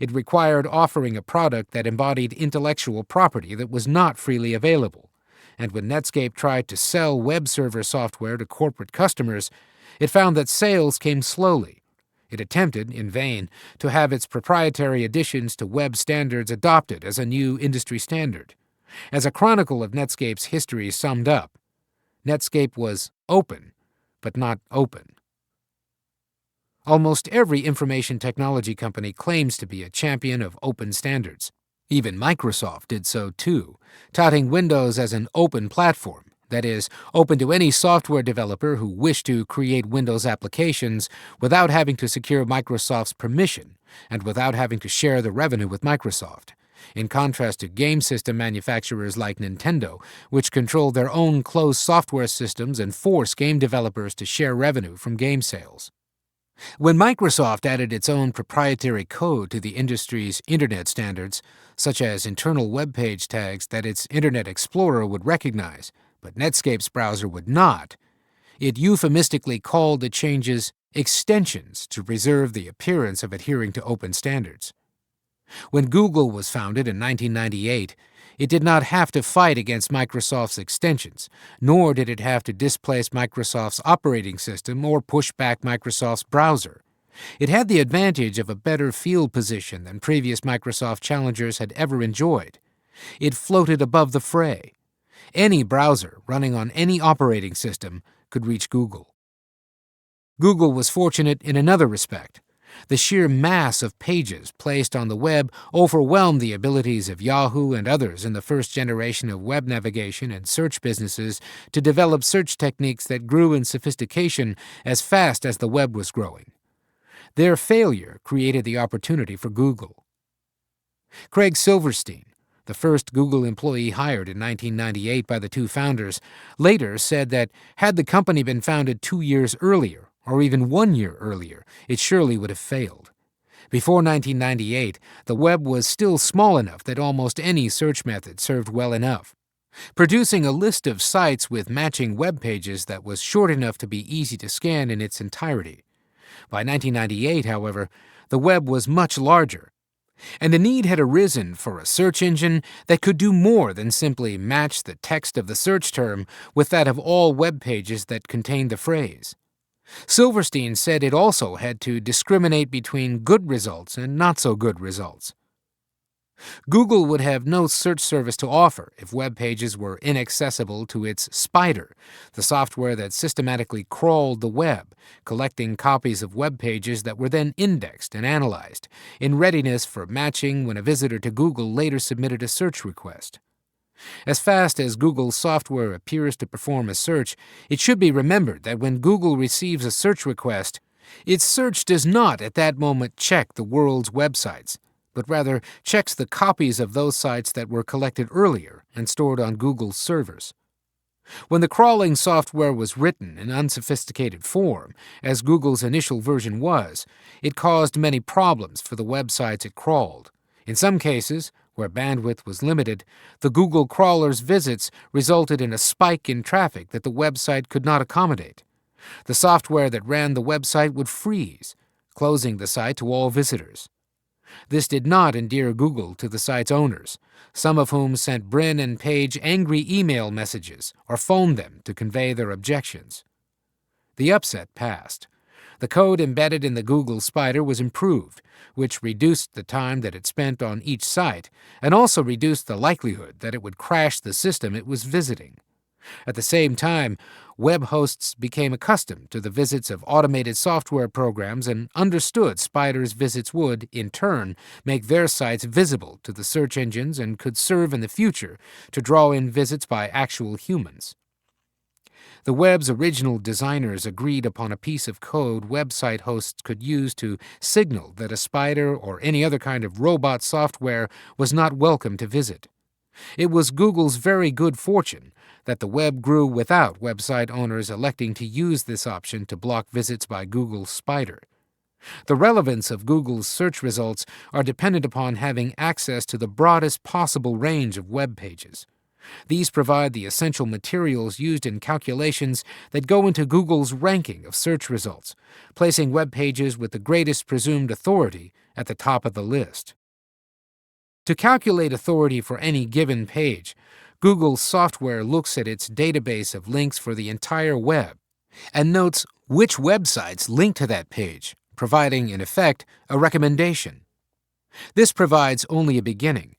It required offering a product that embodied intellectual property that was not freely available. And when Netscape tried to sell web server software to corporate customers, it found that sales came slowly. It attempted, in vain, to have its proprietary additions to web standards adopted as a new industry standard. As a chronicle of Netscape's history summed up, Netscape was open, but not open. Almost every information technology company claims to be a champion of open standards. Even Microsoft did so too, touting Windows as an open platform, that is, open to any software developer who wished to create Windows applications without having to secure Microsoft's permission and without having to share the revenue with Microsoft, in contrast to game system manufacturers like Nintendo, which control their own closed software systems and force game developers to share revenue from game sales. When Microsoft added its own proprietary code to the industry's Internet standards, such as internal web page tags that its Internet Explorer would recognize, but Netscape's browser would not, it euphemistically called the changes extensions to preserve the appearance of adhering to open standards. When Google was founded in 1998, it did not have to fight against Microsoft's extensions, nor did it have to displace Microsoft's operating system or push back Microsoft's browser. It had the advantage of a better field position than previous Microsoft challengers had ever enjoyed. It floated above the fray. Any browser running on any operating system could reach Google. Google was fortunate in another respect. The sheer mass of pages placed on the web overwhelmed the abilities of Yahoo and others in the first generation of web navigation and search businesses to develop search techniques that grew in sophistication as fast as the web was growing. Their failure created the opportunity for Google. Craig Silverstein, the first Google employee hired in 1998 by the two founders, later said that had the company been founded 2 years earlier, or even 1 year earlier, it surely would have failed. Before 1998, the web was still small enough that almost any search method served well enough. Producing a list of sites with matching web pages that was short enough to be easy to scan in its entirety. By 1998, however, The web was much larger, and a need had arisen for a search engine that could do more than simply match the text of the search term with that of all web pages that contained the phrase. Silverstein said it also had to discriminate between good results and not so good results. Google would have no search service to offer if web pages were inaccessible to its Spider, the software that systematically crawled the web, collecting copies of web pages that were then indexed and analyzed, in readiness for matching when a visitor to Google later submitted a search request. As fast as Google's software appears to perform a search, it should be remembered that when Google receives a search request, its search does not at that moment check the world's websites, but rather checks the copies of those sites that were collected earlier and stored on Google's servers. When the crawling software was written in unsophisticated form, as Google's initial version was, it caused many problems for the websites it crawled. In some cases, where bandwidth was limited, the Google crawler's visits resulted in a spike in traffic that the website could not accommodate. The software that ran the website would freeze, closing the site to all visitors. This did not endear Google to the site's owners, some of whom sent Brin and Page angry email messages or phoned them to convey their objections. The upset passed. The code embedded in the Google Spider was improved, which reduced the time that it spent on each site and also reduced the likelihood that it would crash the system it was visiting. At the same time, web hosts became accustomed to the visits of automated software programs and understood Spider's visits would, in turn, make their sites visible to the search engines and could serve in the future to draw in visits by actual humans. The web's original designers agreed upon a piece of code website hosts could use to signal that a spider or any other kind of robot software was not welcome to visit. It was Google's very good fortune that the web grew without website owners electing to use this option to block visits by Google's Spider. The relevance of Google's search results are dependent upon having access to the broadest possible range of web pages. These provide the essential materials used in calculations that go into Google's ranking of search results, placing web pages with the greatest presumed authority at the top of the list. To calculate authority for any given page, Google's software looks at its database of links for the entire web and notes which websites link to that page, providing, in effect, a recommendation. This provides only a beginning.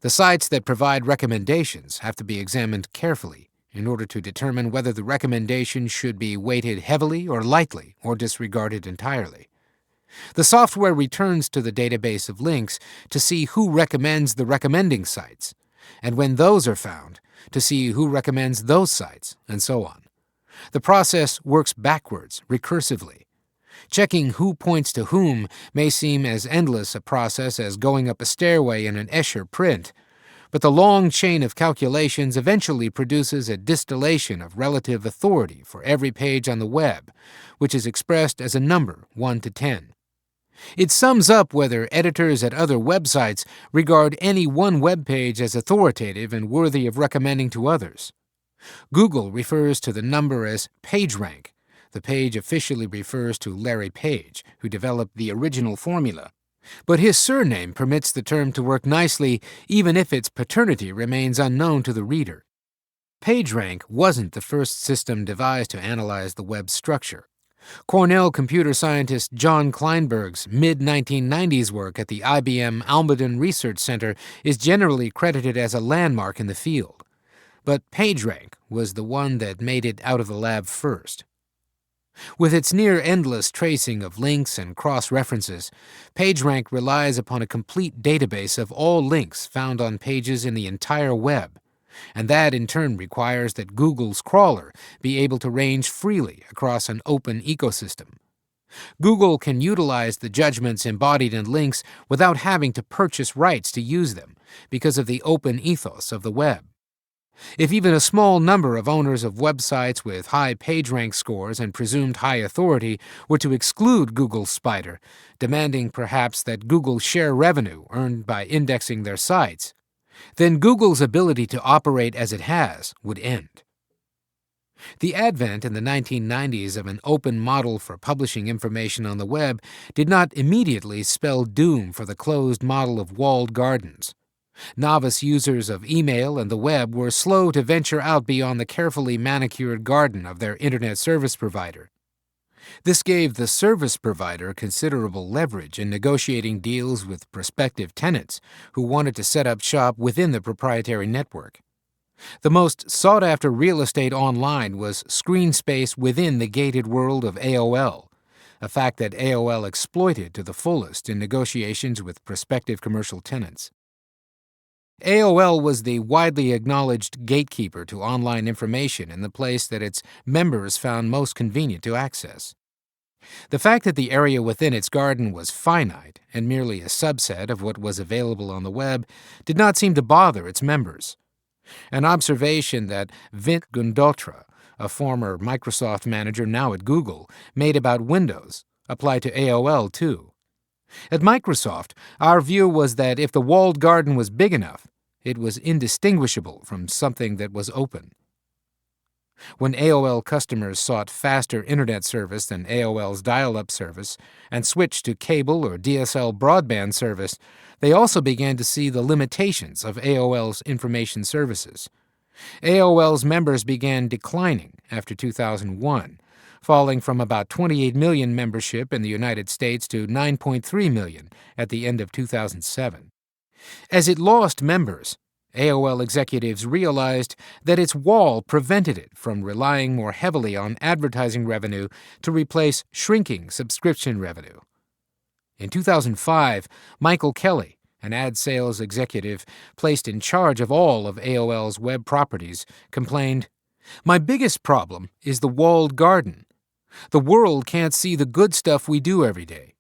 The sites that provide recommendations have to be examined carefully in order to determine whether the recommendation should be weighted heavily or lightly or disregarded entirely. The software returns to the database of links to see who recommends the recommending sites, and when those are found, to see who recommends those sites, and so on. The process works backwards, recursively. Checking who points to whom may seem as endless a process as going up a stairway in an Escher print, but the long chain of calculations eventually produces a distillation of relative authority for every page on the web, which is expressed as a number 1 to 10. It sums up whether editors at other websites regard any one web page as authoritative and worthy of recommending to others. Google refers to the number as PageRank. The page officially refers to Larry Page, who developed the original formula. But his surname permits the term to work nicely even if its paternity remains unknown to the reader. PageRank wasn't the first system devised to analyze the web's structure. Cornell computer scientist John Kleinberg's mid-1990s work at the IBM Almaden Research Center is generally credited as a landmark in the field. But PageRank was the one that made it out of the lab first. With its near-endless tracing of links and cross-references, PageRank relies upon a complete database of all links found on pages in the entire web, and that in turn requires that Google's crawler be able to range freely across an open ecosystem. Google can utilize the judgments embodied in links without having to purchase rights to use them because of the open ethos of the web. If even a small number of owners of websites with high PageRank scores and presumed high authority were to exclude Google's Spider, demanding perhaps that Google share revenue earned by indexing their sites, then Google's ability to operate as it has would end. The advent in the 1990s of an open model for publishing information on the web did not immediately spell doom for the closed model of walled gardens. Novice users of email and the web were slow to venture out beyond the carefully manicured garden of their internet service provider. This gave the service provider considerable leverage in negotiating deals with prospective tenants who wanted to set up shop within the proprietary network. The most sought-after real estate online was screen space within the gated world of AOL, a fact that AOL exploited to the fullest in negotiations with prospective commercial tenants. AOL was the widely acknowledged gatekeeper to online information in the place that its members found most convenient to access. The fact that the area within its garden was finite and merely a subset of what was available on the web did not seem to bother its members. An observation that Vint Gundotra, a former Microsoft manager now at Google, made about Windows applied to AOL too. At Microsoft, our view was that if the walled garden was big enough, it was indistinguishable from something that was open. When AOL customers sought faster internet service than AOL's dial-up service and switched to cable or DSL broadband service, they also began to see the limitations of AOL's information services. AOL's members began declining after 2001, falling from about 28 million membership in the United States to 9.3 million at the end of 2007. As it lost members, AOL executives realized that its wall prevented it from relying more heavily on advertising revenue to replace shrinking subscription revenue. In 2005, Michael Kelly, an ad sales executive placed in charge of all of AOL's web properties, complained, "My biggest problem is the walled garden. The world can't see the good stuff we do every day."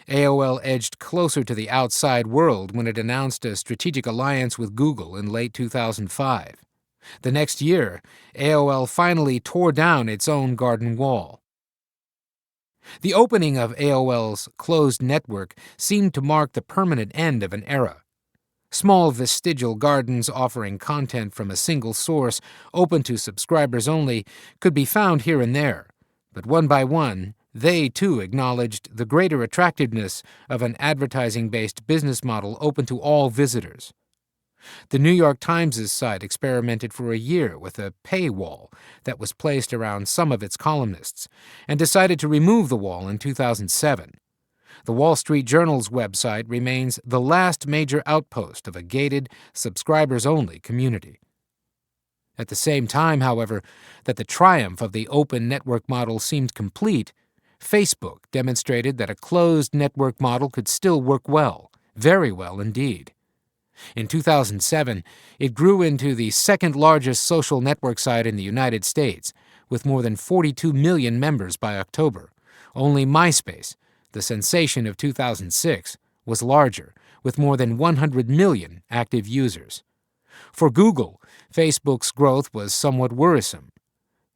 AOL edged closer to the outside world when it announced a strategic alliance with Google in late 2005. The next year, AOL finally tore down its own garden wall. The opening of AOL's closed network seemed to mark the permanent end of an era. Small vestigial gardens offering content from a single source, open to subscribers only, could be found here and there, but one by one, they, too, acknowledged the greater attractiveness of an advertising-based business model open to all visitors. The New York Times' site experimented for a year with a paywall that was placed around some of its columnists, and decided to remove the wall in 2007. The Wall Street Journal's website remains the last major outpost of a gated, subscribers-only community. At the same time, however, that the triumph of the open network model seemed complete, Facebook demonstrated that a closed network model could still work well, very well indeed. In 2007, it grew into the second-largest social network site in the United States, with more than 42 million members by October. Only MySpace, the sensation of 2006, was larger, with more than 100 million active users. For Google, Facebook's growth was somewhat worrisome.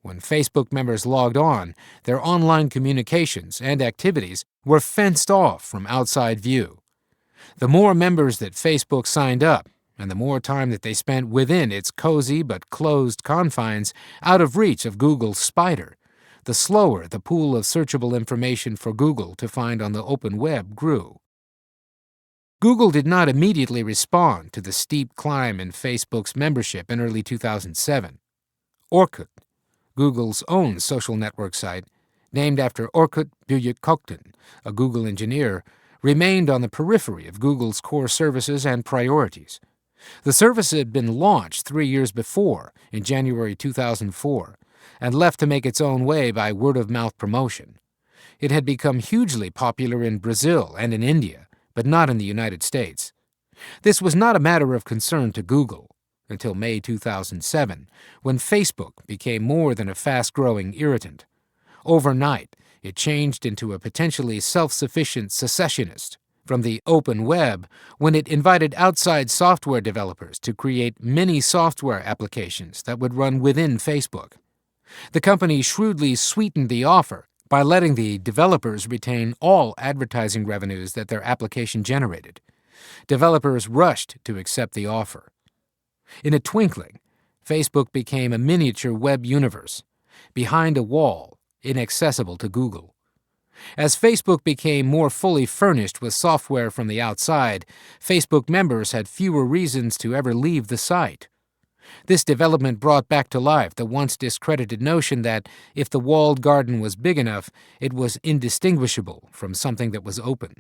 When Facebook members logged on, their online communications and activities were fenced off from outside view. The more members that Facebook signed up, and the more time that they spent within its cozy but closed confines, out of reach of Google's spider, the slower the pool of searchable information for Google to find on the open web grew. Google did not immediately respond to the steep climb in Facebook's membership in early 2007. Orkut, Google's own social network site, named after Orkut Büyükkökten, a Google engineer, remained on the periphery of Google's core services and priorities. The service had been launched 3 years before, in January 2004, and left to make its own way by word-of-mouth promotion. It had become hugely popular in Brazil and in India, but not in the United States. This was not a matter of concern to Google until May 2007, when Facebook became more than a fast-growing irritant. Overnight, it changed into a potentially self-sufficient secessionist from the open web when it invited outside software developers to create mini software applications that would run within Facebook. The company shrewdly sweetened the offer by letting the developers retain all advertising revenues that their application generated. Developers rushed to accept the offer. In a twinkling, Facebook became a miniature web universe, behind a wall, inaccessible to Google. As Facebook became more fully furnished with software from the outside, Facebook members had fewer reasons to ever leave the site. This development brought back to life the once discredited notion that if the walled garden was big enough, it was indistinguishable from something that was open.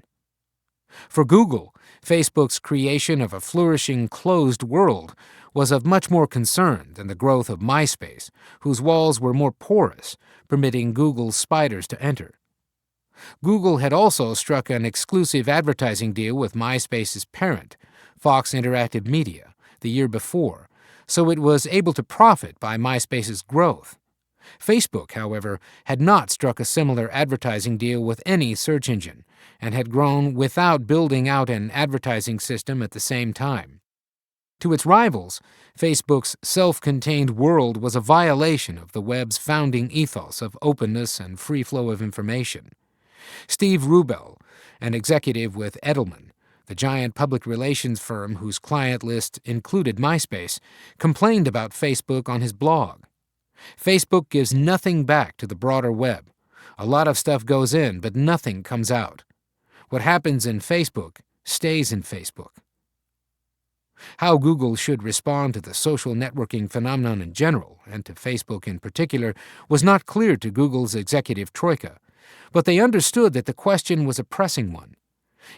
For Google, Facebook's creation of a flourishing closed world was of much more concern than the growth of MySpace, whose walls were more porous, permitting Google's spiders to enter. Google had also struck an exclusive advertising deal with MySpace's parent, Fox Interactive Media, the year before, so it was able to profit by MySpace's growth. Facebook, however, had not struck a similar advertising deal with any search engine, and had grown without building out an advertising system at the same time. To its rivals, Facebook's self-contained world was a violation of the web's founding ethos of openness and free flow of information. Steve Rubel, an executive with Edelman, the giant public relations firm whose client list included MySpace, complained about Facebook on his blog. Facebook gives nothing back to the broader web. A lot of stuff goes in, but nothing comes out. What happens in Facebook stays in Facebook. How Google should respond to the social networking phenomenon in general, and to Facebook in particular, was not clear to Google's executive troika, but they understood that the question was a pressing one.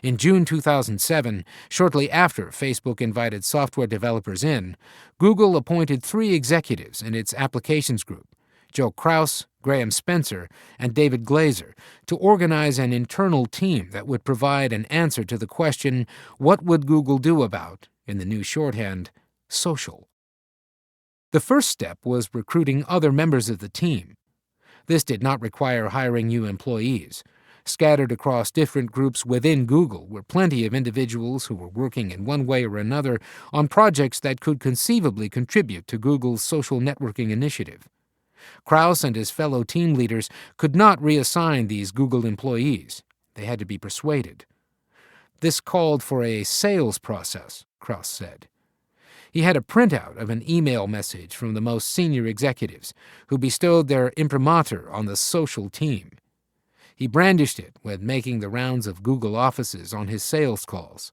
In June 2007, shortly after Facebook invited software developers in, Google appointed 3 executives in its applications group, Joe Kraus, Graham Spencer, and David Glazer, to organize an internal team that would provide an answer to the question, what would Google do about, in the new shorthand, social? The first step was recruiting other members of the team. This did not require hiring new employees. Scattered across different groups within Google were plenty of individuals who were working in one way or another on projects that could conceivably contribute to Google's social networking initiative. Kraus and his fellow team leaders could not reassign these Google employees. They had to be persuaded. This called for a sales process, Kraus said. He had a printout of an email message from the most senior executives, who bestowed their imprimatur on the social team. He brandished it when making the rounds of Google offices on his sales calls.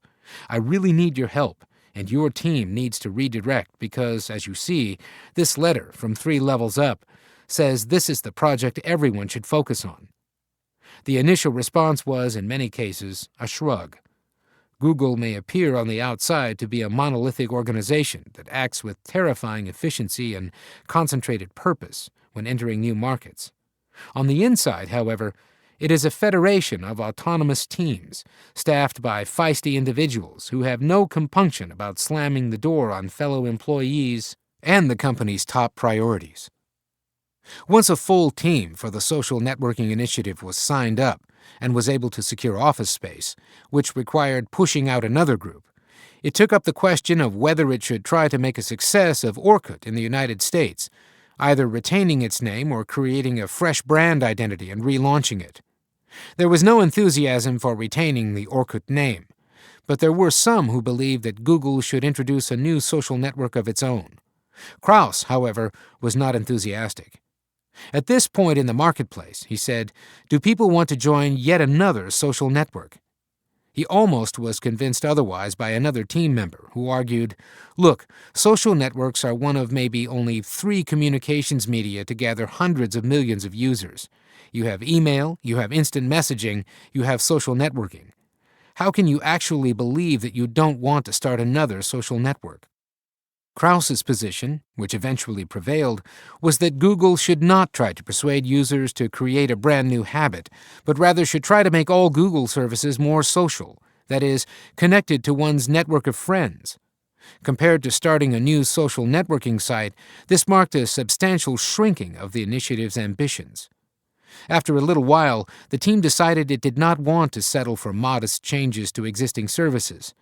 I really need your help, and your team needs to redirect because, as you see, this letter from 3 levels up says this is the project everyone should focus on. The initial response was, in many cases, a shrug. Google may appear on the outside to be a monolithic organization that acts with terrifying efficiency and concentrated purpose when entering new markets. On the inside, however, it is a federation of autonomous teams, staffed by feisty individuals who have no compunction about slamming the door on fellow employees and the company's top priorities. Once a full team for the social networking initiative was signed up and was able to secure office space, which required pushing out another group, it took up the question of whether it should try to make a success of Orkut in the United States, either retaining its name or creating a fresh brand identity and relaunching it. There was no enthusiasm for retaining the Orkut name, but there were some who believed that Google should introduce a new social network of its own. Kraus, however, was not enthusiastic. At this point in the marketplace, he said, do people want to join yet another social network? He almost was convinced otherwise by another team member who argued, look, social networks are one of maybe only 3 communications media to gather hundreds of millions of users. You have email, you have instant messaging, you have social networking. How can you actually believe that you don't want to start another social network? Kraus's position, which eventually prevailed, was that Google should not try to persuade users to create a brand new habit, but rather should try to make all Google services more social, that is, connected to one's network of friends. Compared to starting a new social networking site, this marked a substantial shrinking of the initiative's ambitions. After a little while, the team decided it did not want to settle for modest changes to existing services.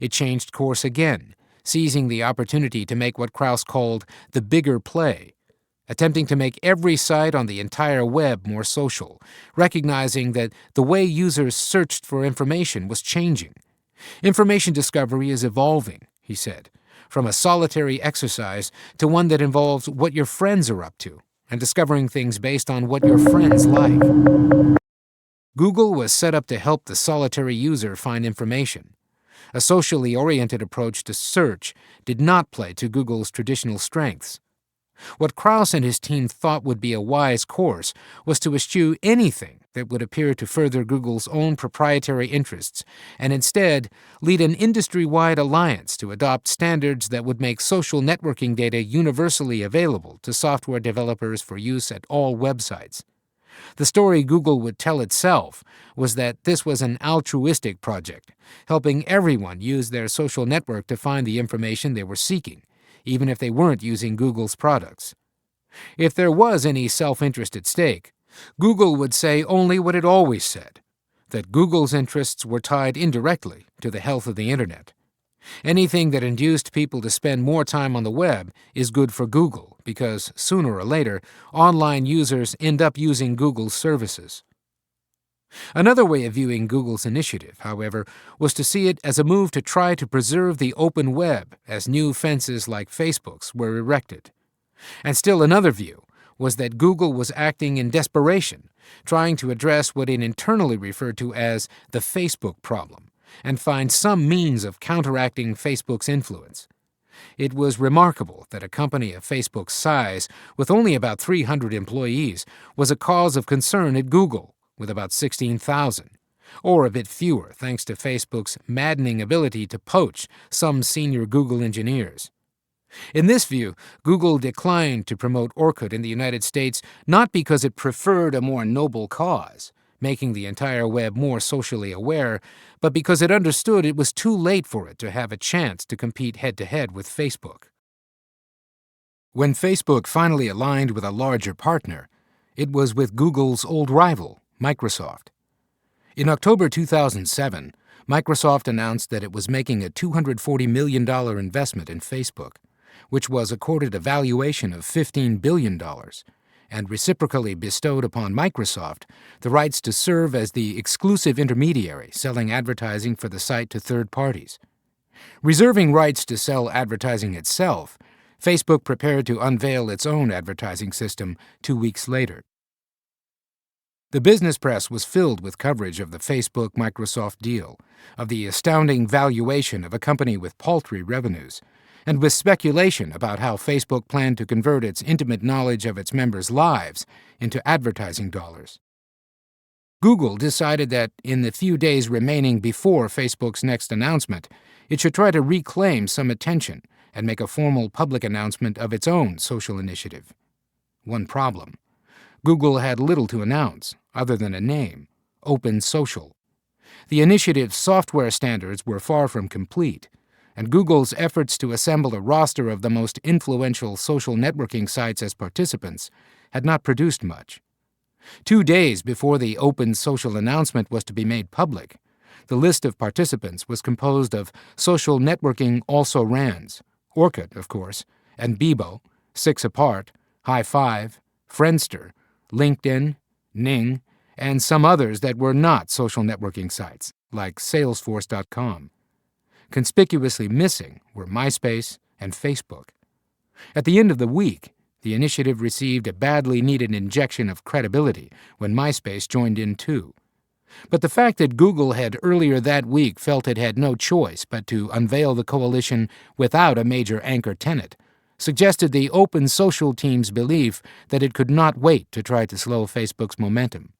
It changed course again, seizing the opportunity to make what Kraus called the bigger play, attempting to make every site on the entire web more social, recognizing that the way users searched for information was changing. Information discovery is evolving, he said. from a solitary exercise to one that involves what your friends are up to and discovering things based on what your friends like. Google was set up to help the solitary user find information. A socially oriented approach to search did not play to Google's traditional strengths. What Krauss and his team thought would be a wise course was to eschew anything that would appear to further Google's own proprietary interests, and instead lead an industry-wide alliance to adopt standards that would make social networking data universally available to software developers for use at all websites. The story Google would tell itself was that this was an altruistic project, helping everyone use their social network to find the information they were seeking, even if they weren't using Google's products. If there was any self-interest at stake, Google would say only what it always said, that Google's interests were tied indirectly to the health of the Internet. Anything that induced people to spend more time on the web is good for Google because, sooner or later, online users end up using Google's services. Another way of viewing Google's initiative, however, was to see it as a move to try to preserve the open web as new fences like Facebook's were erected. And still another view was that Google was acting in desperation, trying to address what it internally referred to as the Facebook problem, and find some means of counteracting Facebook's influence. It was remarkable that a company of Facebook's size, with only about 300 employees, was a cause of concern at Google, with about 16,000, or a bit fewer thanks to Facebook's maddening ability to poach some senior Google engineers. In this view, Google declined to promote Orkut in the United States not because it preferred a more noble cause, making the entire web more socially aware, but because it understood it was too late for it to have a chance to compete head-to-head with Facebook. When Facebook finally aligned with a larger partner, it was with Google's old rival, Microsoft. In October 2007, Microsoft announced that it was making a $240 million investment in Facebook, which was accorded a valuation of $15 billion, and reciprocally bestowed upon Microsoft the rights to serve as the exclusive intermediary selling advertising for the site to third parties. Reserving rights to sell advertising itself, Facebook prepared to unveil its own advertising system 2 weeks later. The business press was filled with coverage of the Facebook-Microsoft deal, of the astounding valuation of a company with paltry revenues, and with speculation about how Facebook planned to convert its intimate knowledge of its members' lives into advertising dollars. Google decided that in the few days remaining before Facebook's next announcement, it should try to reclaim some attention and make a formal public announcement of its own social initiative. One problem: Google had little to announce, other than a name, Open Social. The initiative's software standards were far from complete, and Google's efforts to assemble a roster of the most influential social networking sites as participants had not produced much. 2 days before the Open Social announcement was to be made public, the list of participants was composed of social networking also-rans, Orkut, of course, and Bebo, 6apart, High5, Friendster, LinkedIn, Ning, and some others that were not social networking sites, like Salesforce.com. Conspicuously missing were MySpace and Facebook. At the end of the week, the initiative received a badly needed injection of credibility when MySpace joined in too. But the fact that Google had earlier that week felt it had no choice but to unveil the coalition without a major anchor tenant suggested the Open Social team's belief that it could not wait to try to slow Facebook's momentum.